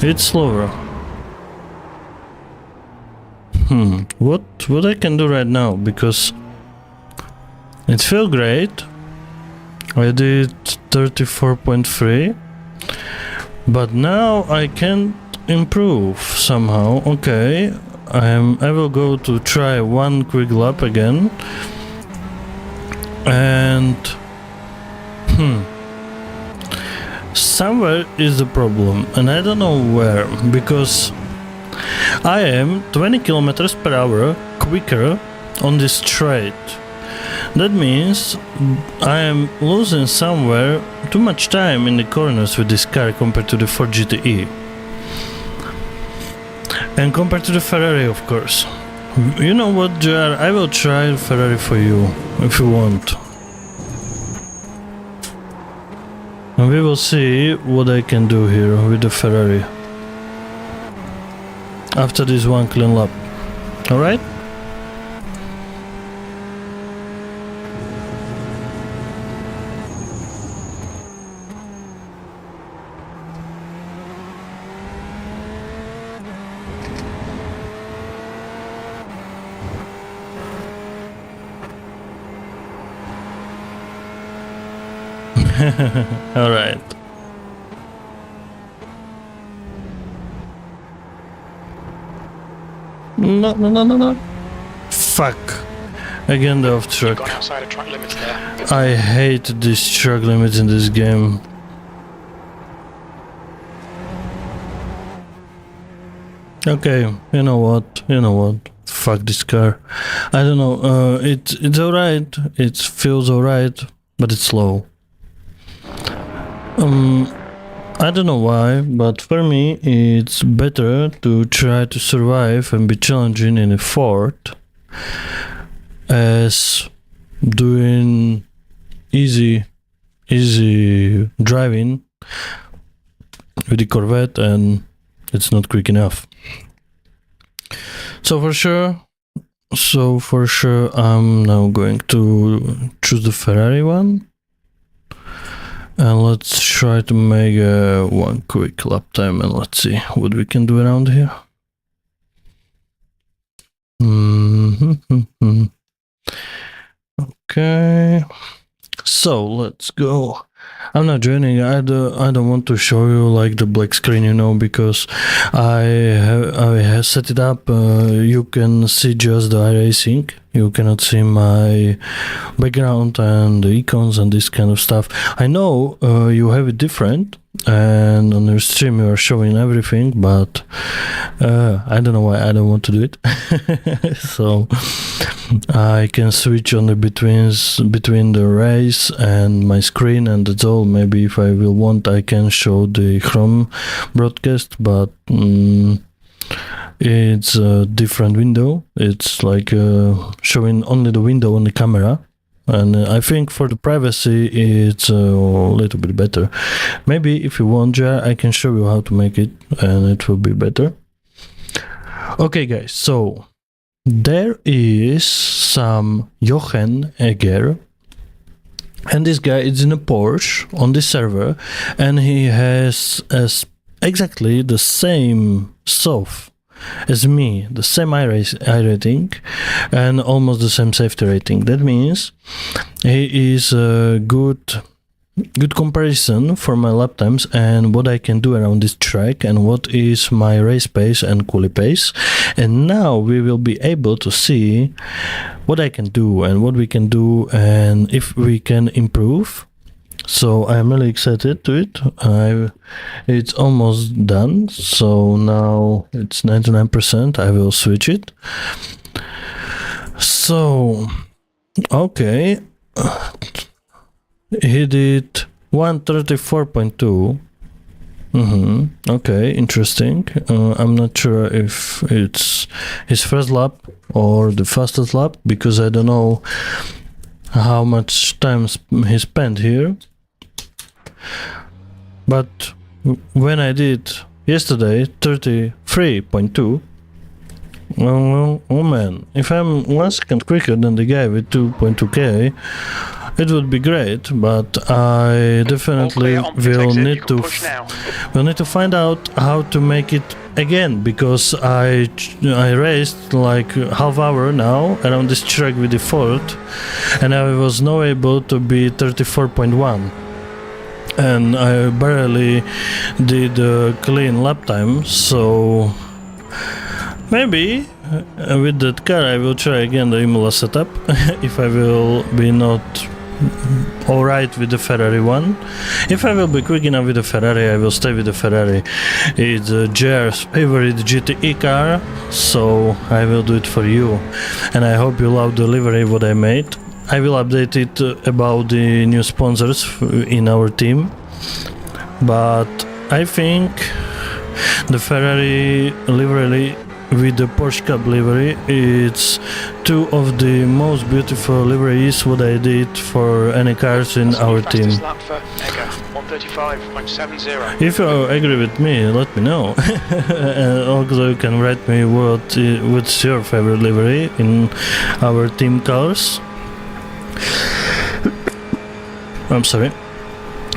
It's slower. What I can do right now, because it feels great. I did 34.3, but now I can't improve somehow. Okay, I will go to try one quick lap again, and somewhere is the problem, and I don't know where, because I am 20 kilometers per hour quicker on this straight. That means I am losing somewhere too much time in the corners with this car compared to the Ford GTE. And compared to the Ferrari, of course. You know what, JR? I will try Ferrari for you, if you want. And we will see what I can do here with the Ferrari. After this one clean lap. Alright? Alright. No. Fuck. Again the off track. Got outside of track limits there. I hate these track limits in this game. Okay, you know what? Fuck this car. I don't know, it's alright, it feels alright, but it's slow. I don't know why, but for me it's better to try to survive and be challenging in a Ford as doing easy driving with the Corvette, and it's not quick enough. So for sure I'm now going to choose the Ferrari one. And let's try to make one quick lap time, and let's see what we can do around here. Okay, so let's go. I'm not joining. I don't want to show you like the black screen, you know, because I have set it up. You can see just the iRacing. You cannot see my background and the icons and this kind of stuff. I know you have it different, and on your stream you are showing everything, but I don't know why I don't want to do it. So I can switch on the between the race and my screen, and that's all. Maybe if I will want, I can show the Chrome broadcast, but it's a different window. It's like showing only the window on the camera, and I think for the privacy it's a little bit better. Maybe if you want, I can show you how to make it, and it will be better. Okay guys, so there is some Jochen Egger, and this guy is in a Porsche on the server, and he has exactly the same SOF as me, the same iRating and almost the same safety rating. That means he is a good good comparison for my lap times and what I can do around this track and what is my race pace and quali pace. And now we will be able to see what I can do and what we can do and if we can improve. So I'm really excited to it. It's almost done, so now it's 99%. I will switch it. So okay, he did 134.2. Okay, interesting. I'm not sure if it's his first lap or the fastest lap because I don't know how much time he spent here. But when I did yesterday 33.2, oh man, if I'm 1 second quicker than the guy with 2.2k, it would be great, but I definitely will need to find out how to make it again, because I raced like half hour now around this track with the Ford and I was not able to be 34.1 and I barely did a clean lap time, so maybe with that car I will try again the Imola setup if I will be not alright with the Ferrari one. If I will be quick enough with the Ferrari, I will stay with the Ferrari. It's JR's favorite GTE car, so I will do it for you. And I hope you love the livery what I made. I will update it about the new sponsors in our team, but I think the Ferrari livery with the Porsche Cup livery, it's two of the most beautiful liveries what I did for any cars in our team. If you agree with me, let me know. And also you can write me what's your favorite livery in our team cars. I'm sorry.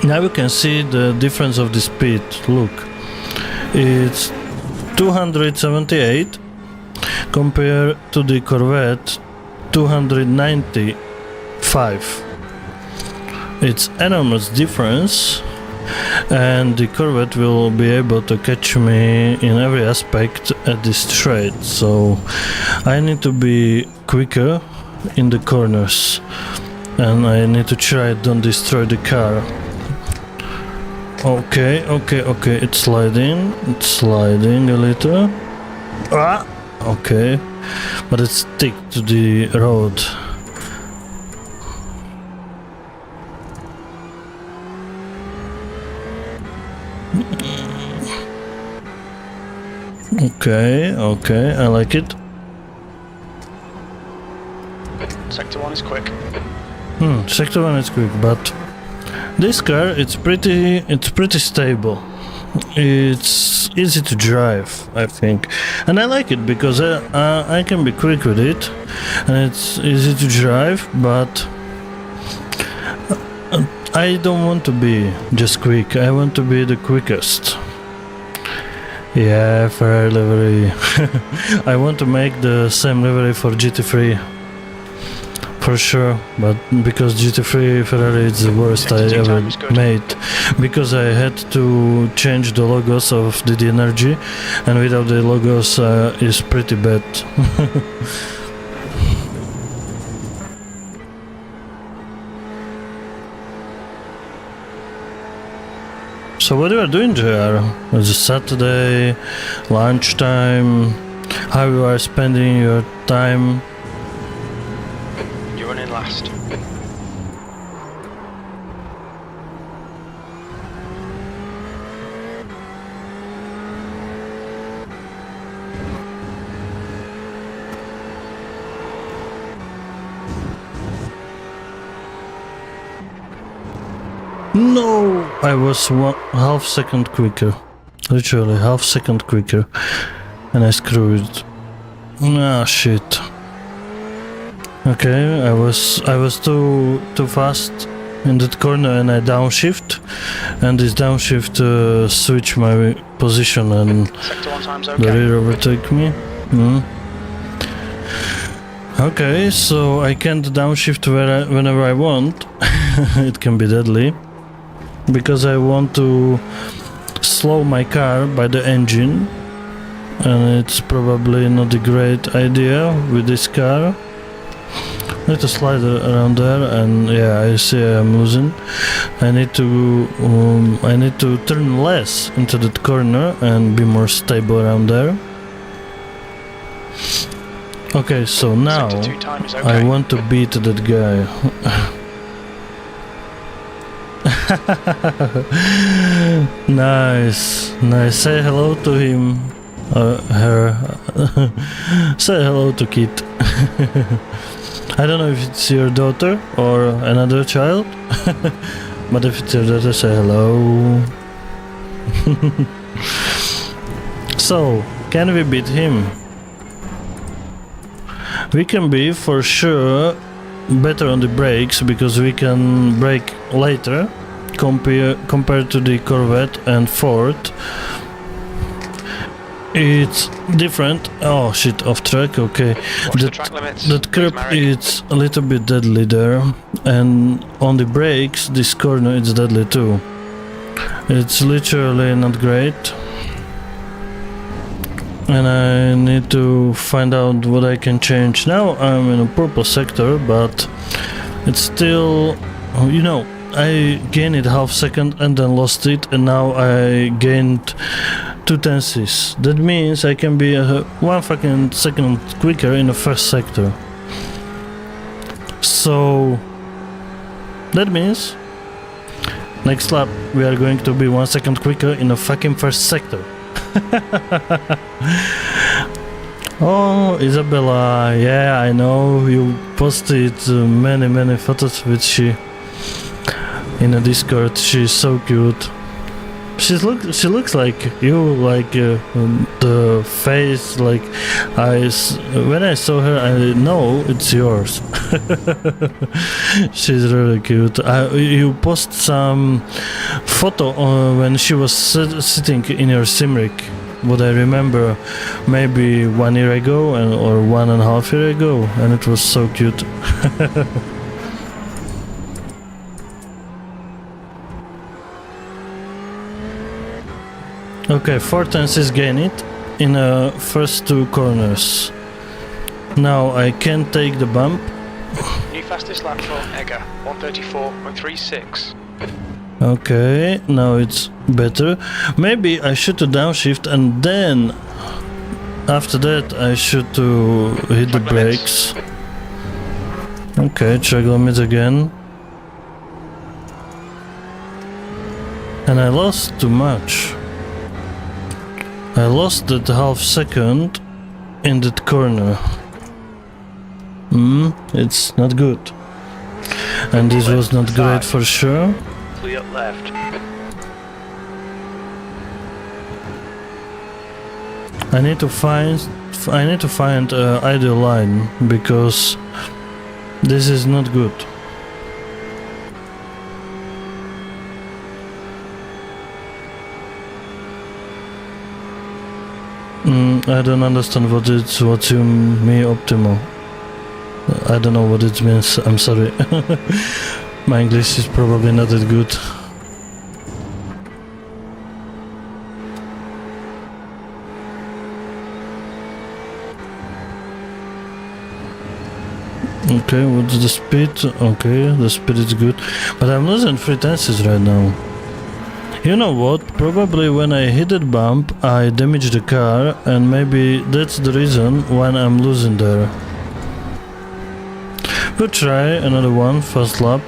Now you can see the difference of the speed. Look, it's 278 compared to the Corvette 295. It's enormous difference, and the Corvette will be able to catch me in every aspect at this straight, so I need to be quicker in the corners and I need to try don't destroy the car. Okay, it's sliding a little. Okay, but it stick to the road. Okay, I like it. Sector 1 is quick. Sector 1 is quick, but this car, it's pretty stable. It's easy to drive, I think, and I like it because I can be quick with it, and it's easy to drive. But I don't want to be just quick. I want to be the quickest. Yeah, Ferrari livery. I want to make the same livery for GT3. For sure, but because GT3 Ferrari is the worst I ever made, because I had to change the logos of DD Energy, and without the logos is pretty bad. So what you are doing, JR? It's a Saturday, lunchtime, how you are spending your time? Last. No! I was half second quicker. Literally half second quicker. And I screwed. Ah, shit. Okay, I was too fast in that corner, and I downshift, and this downshift switched my position, and the rear overtake me. Okay, so I can't downshift whenever I want. It can be deadly. because I want to slow my car by the engine, and it's probably not a great idea with this car. I need to slide around there, and yeah, I see I'm losing. I need to turn less into that corner and be more stable around there. Okay, so now I want to beat that guy. Nice, nice. Say hello to him, her. Say hello to Kit. I don't know if it's your daughter or another child, but if it's your daughter, say hello. So, can we beat him? We can be for sure better on the brakes because we can brake later compared to the Corvette and Ford. It's different. Oh shit, off track, okay. That curb is a little bit deadly there, and on the brakes this corner is deadly too. It's literally not great, and I need to find out what I can change. Now I'm in a purple sector, but it's still, you know, I gained it half second and then lost it, and now I gained 2 tenths. That means I can be 1 fucking second quicker in the first sector. So that means next lap we are going to be 1 second quicker in the fucking first sector. Oh, Isabella, yeah, I know you posted many photos with she in a Discord. She's so cute. She looks like you, like the face, like when I saw her I know it's yours. She's really cute. You post some photo when she was sitting in your Simric, what I remember, maybe 1 year ago or 1.5 years ago, and it was so cute. Okay, 4 tenths gain it in the first 2 corners. Now I can take the bump. New fastest lap for Egger, 134.36. Okay, now it's better. Maybe I should to downshift, and then after that I should to hit the brakes. Okay, track limits again. And I lost too much. I lost that half second in that corner. It's not good. And this was not great for sure. Clear left. I need to find ideal line because this is not good. I don't understand what you mean optimal. I don't know what it means, I'm sorry. My English is probably not that good. Okay, what's the speed? Okay, the speed is good. But I'm losing 3 tenths right now. You know what? Probably when I hit that bump, I damaged the car, and maybe that's the reason why I'm losing there. We'll try another one, first lap.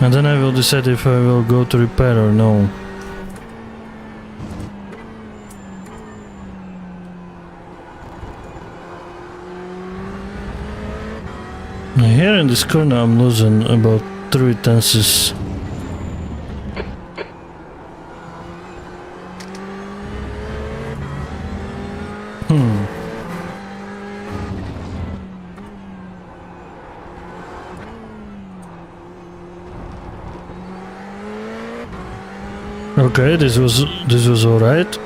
And then I will decide if I will go to repair or no. Here in this corner I'm losing about 3 tenths. Okay, this was alright.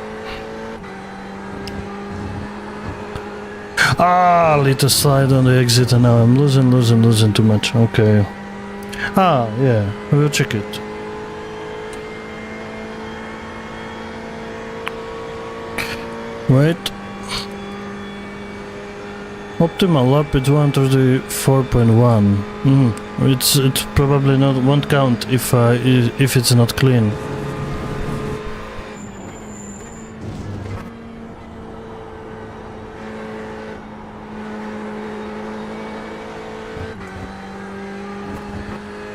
Ah, little slide on the exit, and now I'm losing too much. Okay. Ah, yeah, we'll check it. Wait. Optimal lap is 134.1. It's probably not won't count if it's not clean.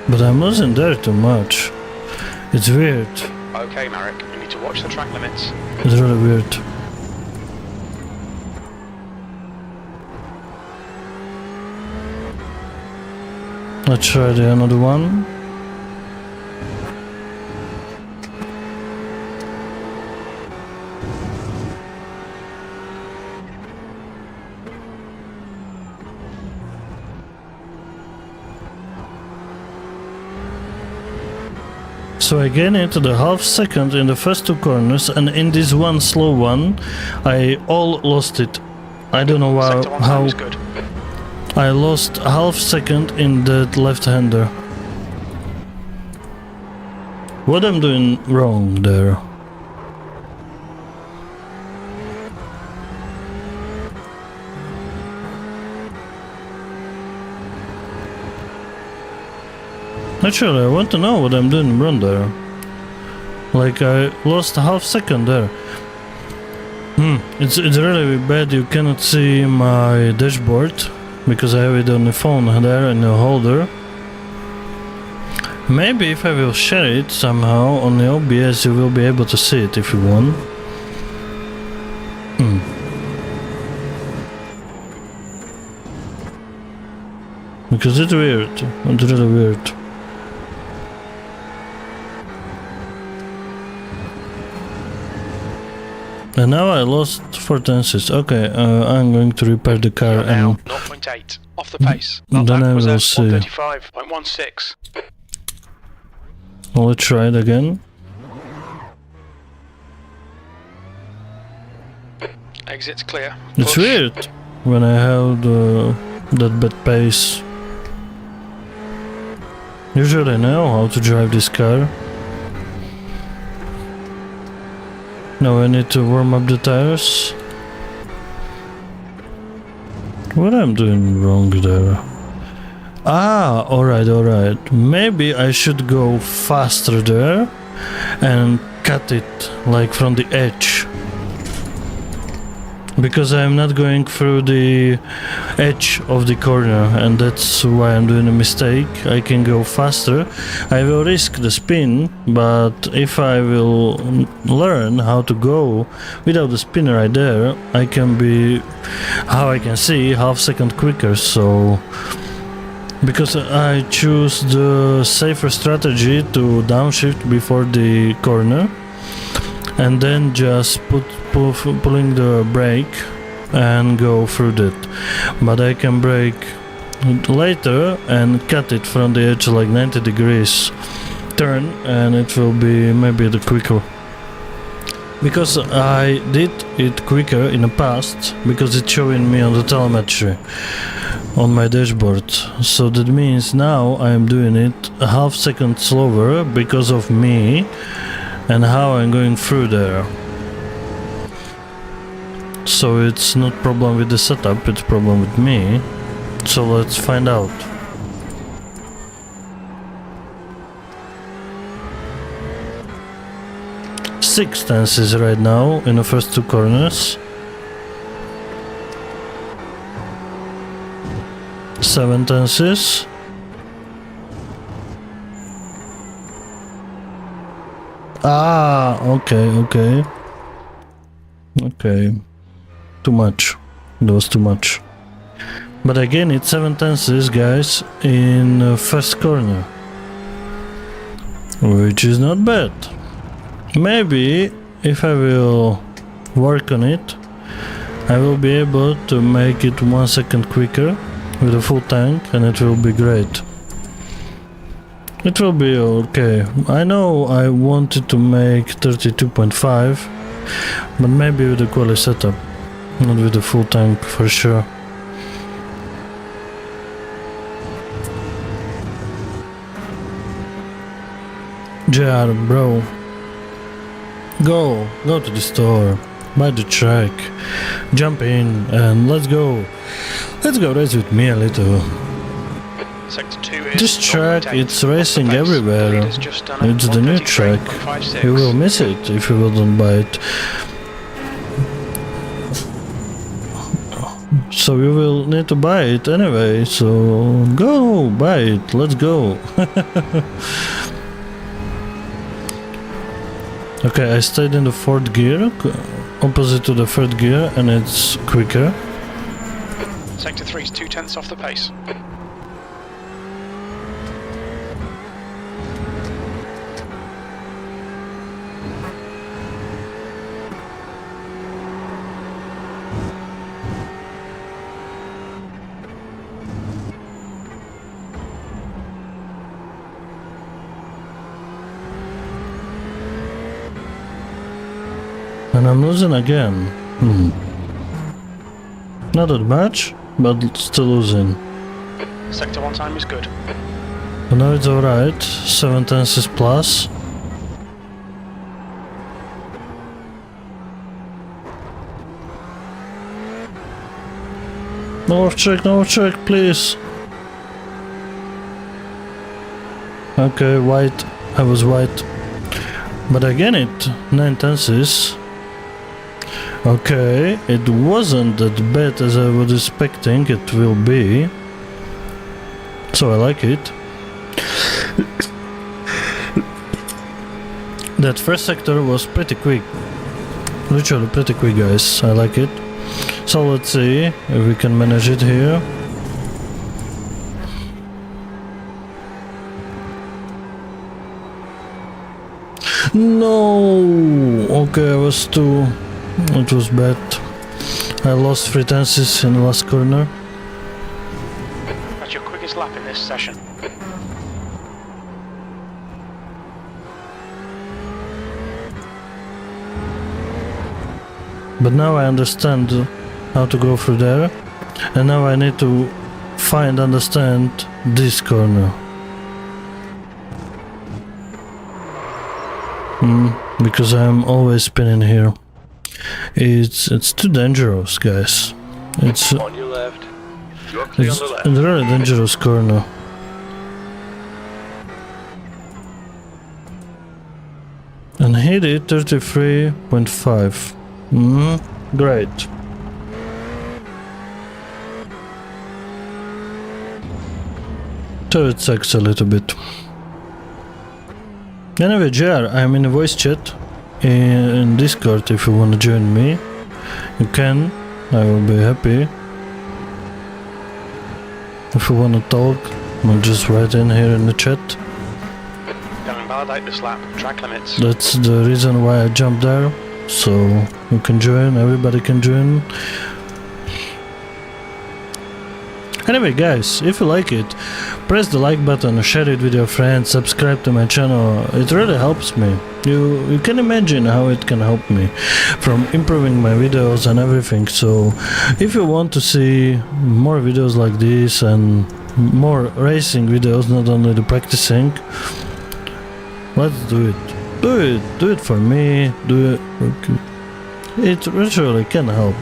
But I'm losing there too much. It's weird. Okay, Marek, you need to watch the track limits. It's really weird. Let's try another one. So I gain into the half second in the first two corners, and in this one slow one, I all lost it. I don't know how good. I lost half second in that left-hander. What I'm doing wrong there? Actually, I want to know what I'm doing wrong there. Like, I lost a half second there. It's really bad you cannot see my dashboard, because I have it on the phone there in the holder. Maybe if I will share it somehow on the OBS, you will be able to see it if you want. Because it's weird. It's really weird. And now I lost 4 tenths. Okay, I'm going to repair the car Now, and 0.8 off the pace. then I was will at see. 135.16. Let's try it again. Exit's clear. It's Push. weird when I have that bad pace. Usually I know how to drive this car. Now I need to warm up the tires. What I'm doing wrong there? Ah, alright. Maybe I should go faster there and cut it like from the edge. Because I'm not going through the edge of the corner, and that's why I'm doing a mistake. I can go faster. I will risk the spin, but if I will learn how to go without the spin right there, I can be, how I can see, half second quicker. So because I choose the safer strategy to downshift before the corner and then just pulling the brake and go through that. But I can brake later and cut it from the edge like 90 degrees turn, and it will be maybe the quicker. Because I did it quicker in the past, because it's showing me on the telemetry on my dashboard. So that means now I'm doing it a half second slower because of me and how I'm going through there. So it's not problem with the setup, it's problem with me. So let's find out. Six tenths right now in the first two corners. 7 tenths. Ah, okay. Too much. That was too much. But again, it's 7 tenths, guys, in first corner, which is not bad. Maybe if I will work on it, I will be able to make it 1 second quicker with a full tank, and it will be great. It will be okay. I know I wanted to make 32.5, but maybe with a quality setup, not with a full tank for sure. JR, bro. Go to the store, buy the track, jump in, and let's go. Let's go race with me a little. Sector 2 is This track, normal it's intent. racing Off the pace. everywhere. Leader's just done a It's the new 133.56. track. You will miss it if you wouldn't buy it. So you will need to buy it anyway, so go buy it, let's go. Okay, I stayed in the fourth gear, opposite to the third gear, and it's quicker. Sector 3 is 0.2 off the pace. And I'm losing again. Not that much, but still losing. Sector 1 time is good. But now it's alright, 7 tenths plus. No check, please. Okay, white. I was white. But I gain it, 9 tenths. Okay, it wasn't that bad as I was expecting it will be. So I like it. That first sector was pretty quick. Literally pretty quick, guys. I like it. So let's see if we can manage it here. No! Okay, I was too... It was bad. I lost 3 tenths in the last corner. That's your quickest lap in this session. But now I understand how to go through there. And now I need to understand this corner. Because I'm always spinning here. It's too dangerous, guys. It's On your left. You're clear it's on the left. a really dangerous corner. And hit it 33.5. Great. So it sucks a little bit. Anyway, JR, I'm in a voice chat in Discord. If you want to join me, you can. I will be happy. If you want to talk, I'll just write in here in the chat. Go and validate this lap. Track limits. That's the reason why I jumped there. So you can join, everybody can join. Anyway, guys, if you like it, press the like button, share it with your friends, subscribe to my channel. It really helps me. You can imagine how it can help me from improving my videos and everything. So if you want to see more videos like this and more racing videos, not only the practicing, let's do it. Do it for me. Do it. Okay. It literally can help.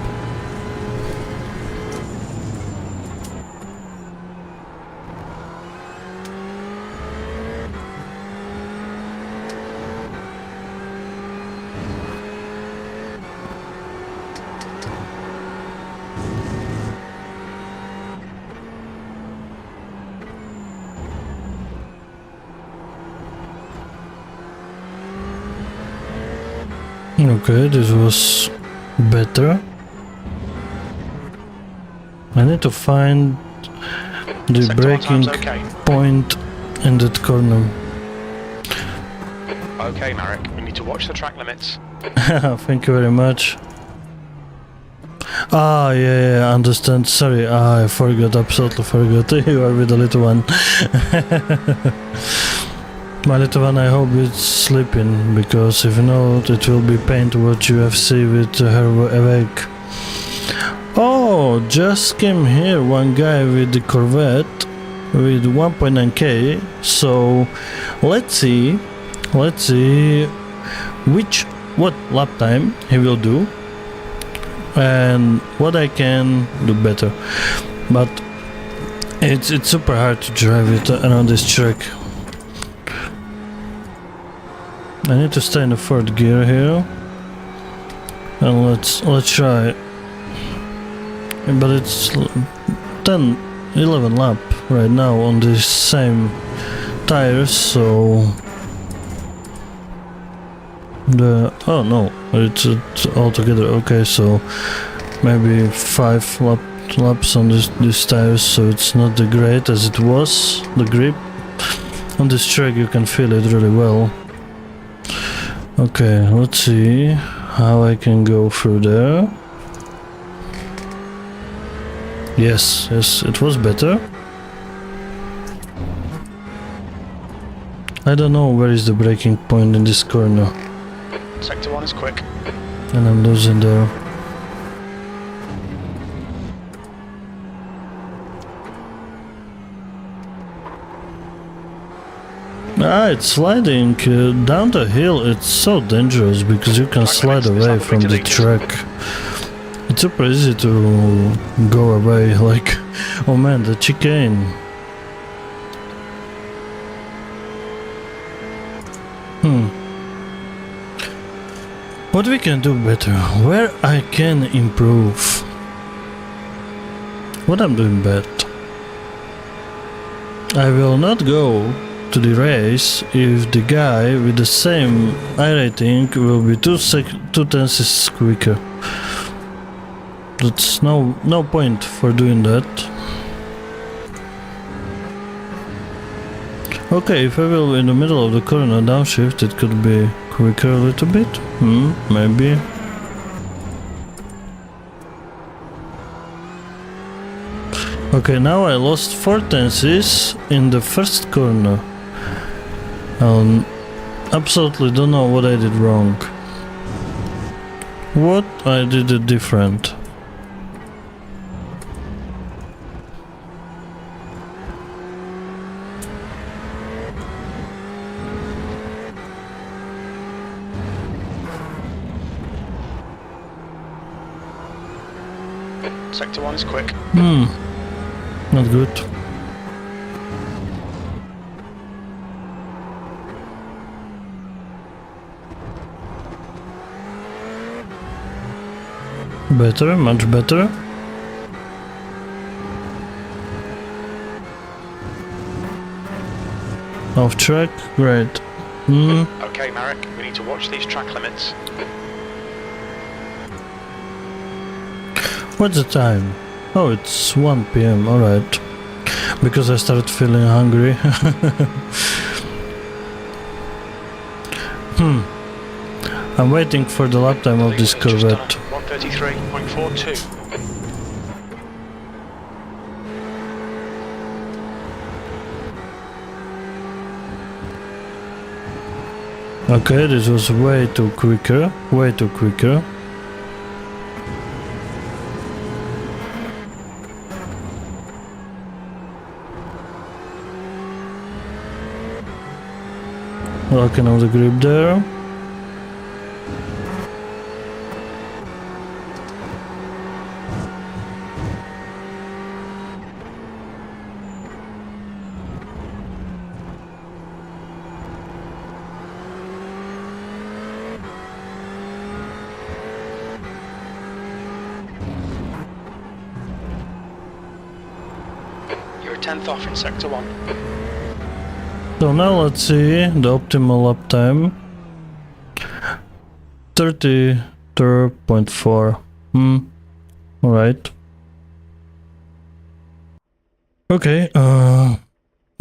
Okay, this was better. I need to find the Sector braking 1 time's okay. point in that corner. Okay, Marek. We need to watch the track limits. Thank you very much. Ah, yeah, I understand. Sorry, I forgot, absolutely forgot. You are with the little one. My little one, I hope it's sleeping, because if not, it will be pain to watch UFC with her awake. Oh, just came here one guy with the Corvette with 1.9k, so let's see let's see what lap time he will do and what I can do better. But it's super hard to drive it around this track. I need to stay in the fourth gear here, and let's try. But it's 11 lap right now on these same tires, so oh no, it's all together. Okay, so maybe 5 laps on these tires, so it's not the great as it was. The grip on this track, you can feel it really well. Okay, let's see how I can go through there. Yes, it was better. I don't know where is the braking point in this corner. Sector 1 is quick. And I'm losing there. It's sliding down the hill. It's so dangerous because you can slide away from the track. It's super easy to go away, like, oh man, the chicane. What we can do better? Where I can improve? What I'm doing bad? I will not go to the race if the guy with the same iRating will be 2 tenths quicker. That's no point for doing that. Okay, if I will in the middle of the corner downshift, it could be quicker a little bit. Maybe. Okay, now I lost 4 tenths in the first corner. Absolutely don't know what I did wrong. What I did it different. Sector 1 is quick. Not good. Better, much better. Off track, great. Okay, Marek, we need to watch these track limits. What's the time? Oh, it's 1 PM, alright. Because I started feeling hungry. I'm waiting for the lap time of this Corvette. 133.42. Okay, this was way too quicker. Locking on the grip there. You're a 10th off in Sector 1. So now let's see the optimal lap time. 33.4. Alright. Okay,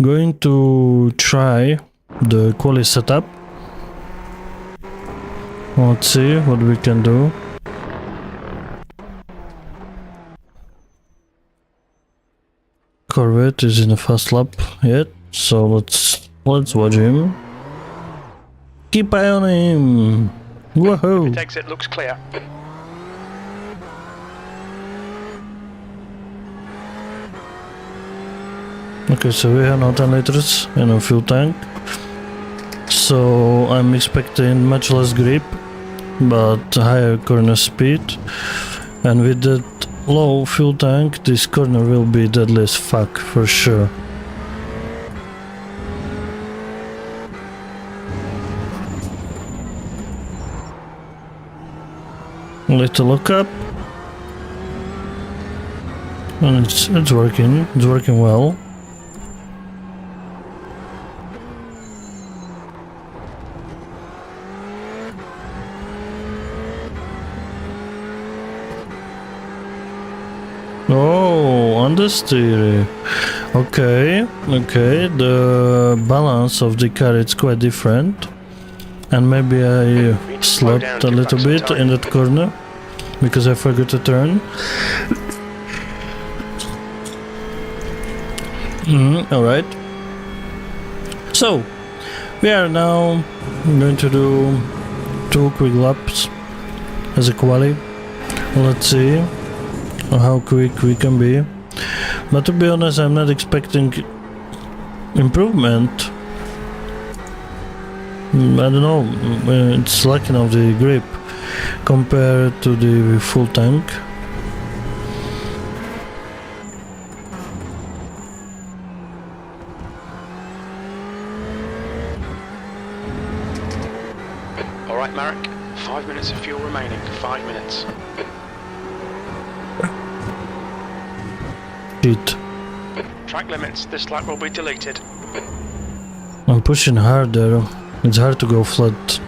going to try the quali setup. Let's see what we can do. Corvette is in the fast lap yet, so let's watch him. Keep eye on him. Woohoo! Pit exit looks clear. Okay, so we have no 10 liters in a fuel tank. so I'm expecting much less grip, but higher corner speed. And with that low fuel tank, this corner will be deadly as fuck for sure. Little look up, and it's working well. Oh, understeer. Okay, the balance of the car is quite different. And maybe I slept a little bit in that corner because I forgot to turn. Alright. So, we are now going to do 2 quick laps as a quali. Let's see how quick we can be. But to be honest, I'm not expecting improvement. I don't know, it's lacking of the grip compared to the full tank. Alright, Marek, 5 minutes of fuel remaining, 5 minutes. Shit. Track limits, this lap will be deleted. I'm pushing hard there. It's hard to go flat.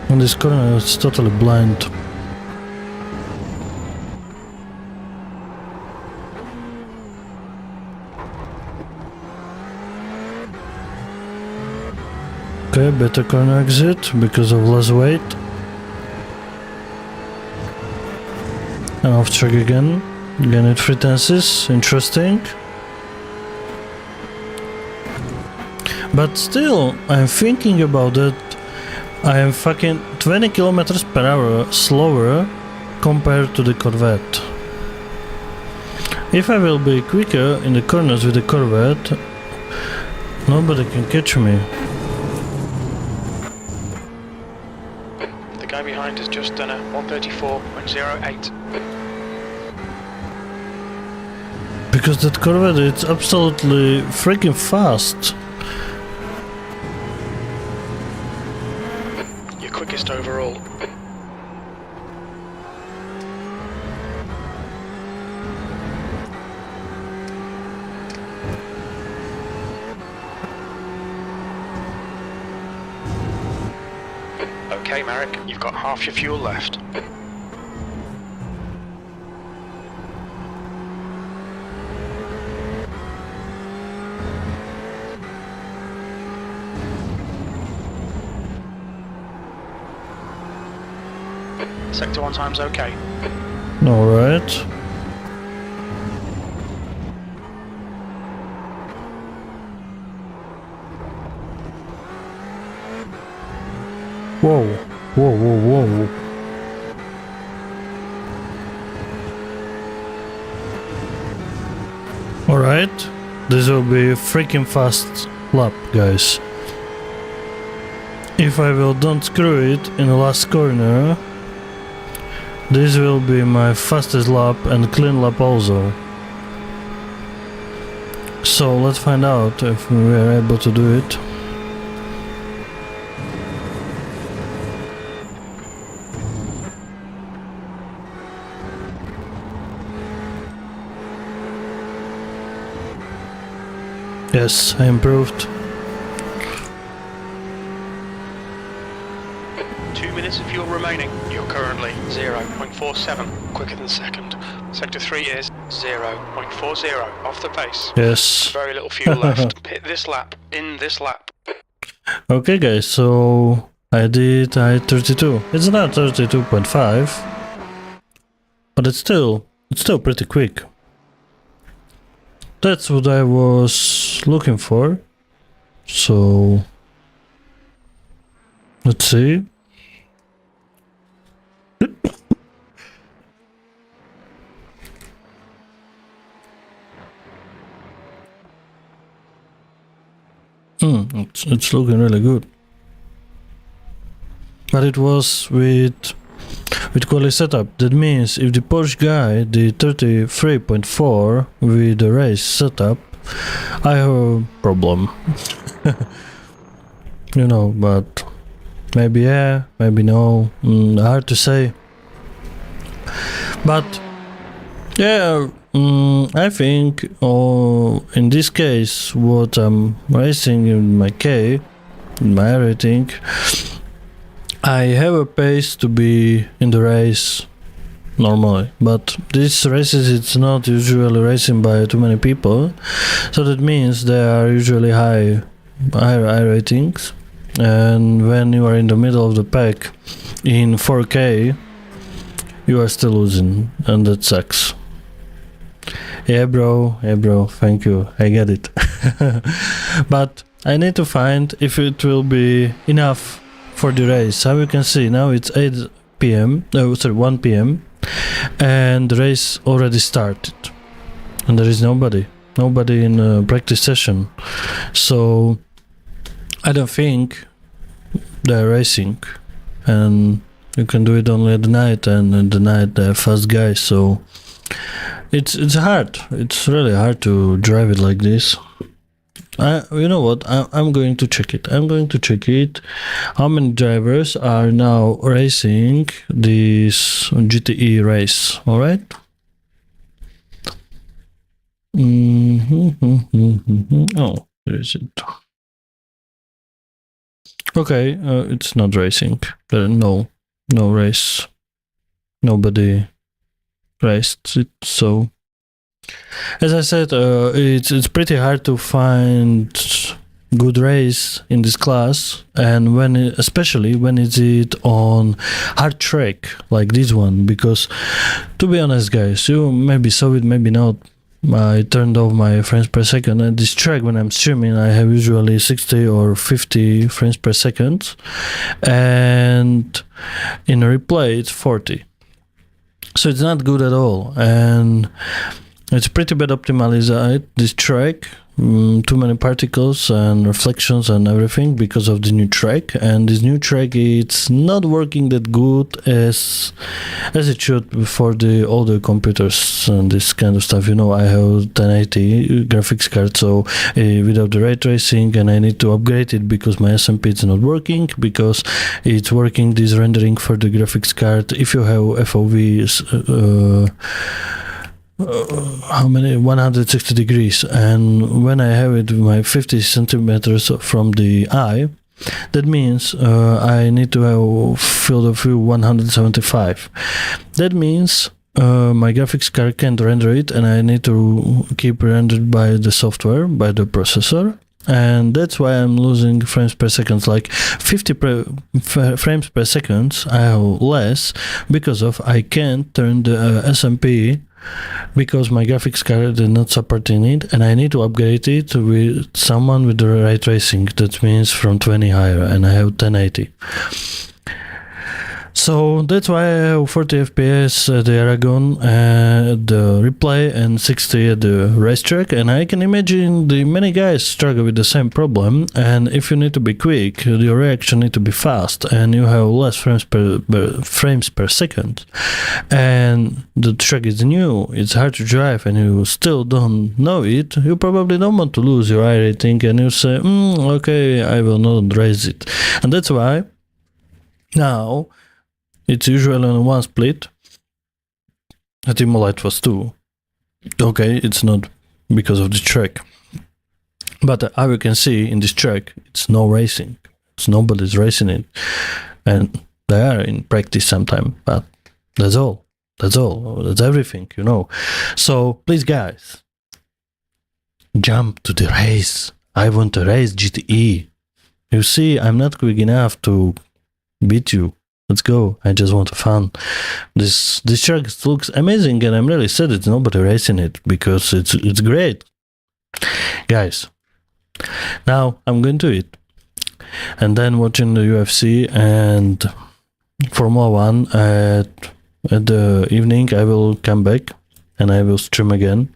And this corner is totally blind. Okay, better corner exit because of less weight. And off track again at 3 tenths, interesting. But still, I'm thinking about it. I am fucking 20 kilometers per hour slower compared to the Corvette. If I will be quicker in the corners with the Corvette, nobody can catch me. The guy behind has just done a 134.08. Because that Corvette, it's absolutely freaking fast. Your quickest overall. Okay, Marek, you've got half your fuel left. Sector 1 time's okay. Alright. Whoa, whoa, whoa, whoa. Alright, this will be a freaking fast lap, guys. If I will don't screw it in the last corner, this will be my fastest lap and clean lap also. So let's find out if we are able to do it. Yes, I improved. 2 minutes of fuel remaining. You're currently 0.47, quicker than second. Sector 3 is 0.40, off the pace. Yes. Very little fuel left. Pit this lap, in this lap. Okay guys, so I did 32. It's not 32.5, but it's still pretty quick. That's what I was looking for. So let's see. It's looking really good. But it was with quality setup. That means if the Porsche guy did 33.4 with the race setup, I have a problem. You know, but maybe yeah, maybe no. Hard to say. But yeah, I think in this case, what I'm racing in my K, in my rating, I have a pace to be in the race normally, but these races it's not usually racing by too many people, so that means they are usually high ratings, and when you are in the middle of the pack in 4K, you are still losing, and that sucks. Yeah bro, thank you, I get it. But I need to find if it will be enough for the race. How you can see now it's 1 p.m. and the race already started and there is nobody in a practice session, so I don't think they're racing, and you can do it only at the night, and at the night they're fast guys, so it's hard. It's really hard to drive it like this. You know what? I'm going to check it. How many drivers are now racing this GTE race? All right. Oh, where is it? Okay, it's not racing. No race. Nobody raced it, so as I said, it's pretty hard to find good race in this class, and especially when it's on hard track like this one, because to be honest guys, you maybe saw it, maybe not, I turned off my frames per second, and this track when I'm streaming I have usually 60 or 50 frames per second, and in a replay it's 40, so it's not good at all, and it's pretty bad optimized, this track, too many particles and reflections and everything because of the new track, and this new track it's not working that good as it should for the older computers and this kind of stuff. You know, I have 1080 graphics card, so without the ray tracing, and I need to upgrade it because my SMP is not working, because it's working this rendering for the graphics card if you have FOV how many 160 degrees, and when I have it my 50 centimeters from the eye, that means I need to have field of view 175. That means my graphics card can't render it, and I need to keep rendered by the software, by the processor, and that's why I'm losing frames per second, like 50 frames per second I have less, because of I can't turn the SMP because my graphics card is not supporting it, and I need to upgrade it with someone with the ray tracing, that means from 20 higher, and I have 1080. So that's why I have 40 FPS at the Aragon, the replay, and 60 at the racetrack, and I can imagine the many guys struggle with the same problem, and if you need to be quick, your reaction need to be fast, and you have less frames per second, and the track is new, it's hard to drive, and you still don't know it, you probably don't want to lose your eye rating, and you say, okay, I will not race it. And that's why now it's usually on one split. At Imolite was 2. Okay, it's not because of the track, but as you can see in this track, it's no racing. It's nobody's racing it, and they are in practice sometime. But that's all. That's everything, you know. So please, guys, jump to the race. I want to race GTE. You see, I'm not quick enough to beat you. Let's go. I just want fun. This track looks amazing, and I'm really sad it's nobody racing it, because it's great. Guys, now I'm going to eat, and then watching the UFC and Formula 1 at the evening. I will come back and I will stream again.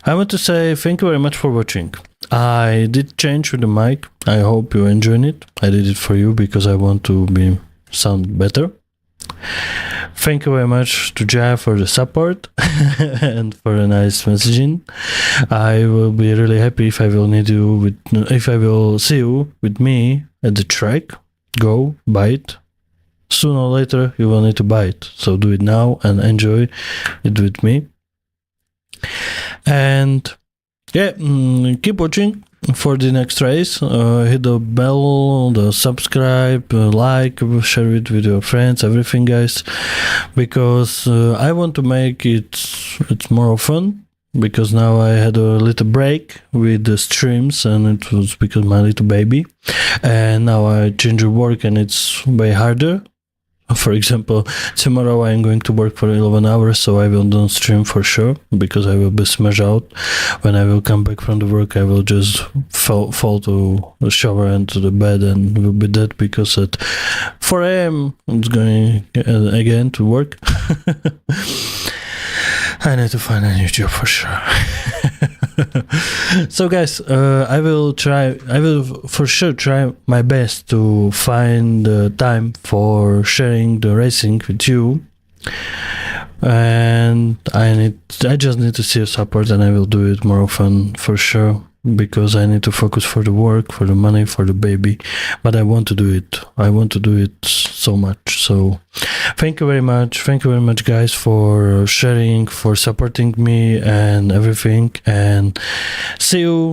I want to say thank you very much for watching. I did change with the mic. I hope you enjoyed it. I did it for you because I want to sound better. Thank you very much to Jaya for the support and for a nice messaging. I will be really happy if I will see you with me at the track. Go buy it. Sooner or later you will need to buy it. So do it now and enjoy it with me. And yeah, keep watching for the next race. Hit the bell, the subscribe, like, share it with your friends, everything, guys, because I want to make it's more fun, because now I had a little break with the streams and it was because my little baby, and now I change the work and it's way harder. For example, tomorrow I'm going to work for 11 hours, so I will not stream for sure, because I will be smashed out. When I will come back from the work, I will just fall to the shower and to the bed and will be dead, because at 4 a.m. it's going again to work. I need to find a new job for sure. So guys, I will for sure try my best to find time for sharing the racing with you, and I just need to see your support, and I will do it more often for sure, because I need to focus for the work, for the money, for the baby, but I want to do it. I want to do it so much. So thank you very much guys for sharing, for supporting me and everything, and see you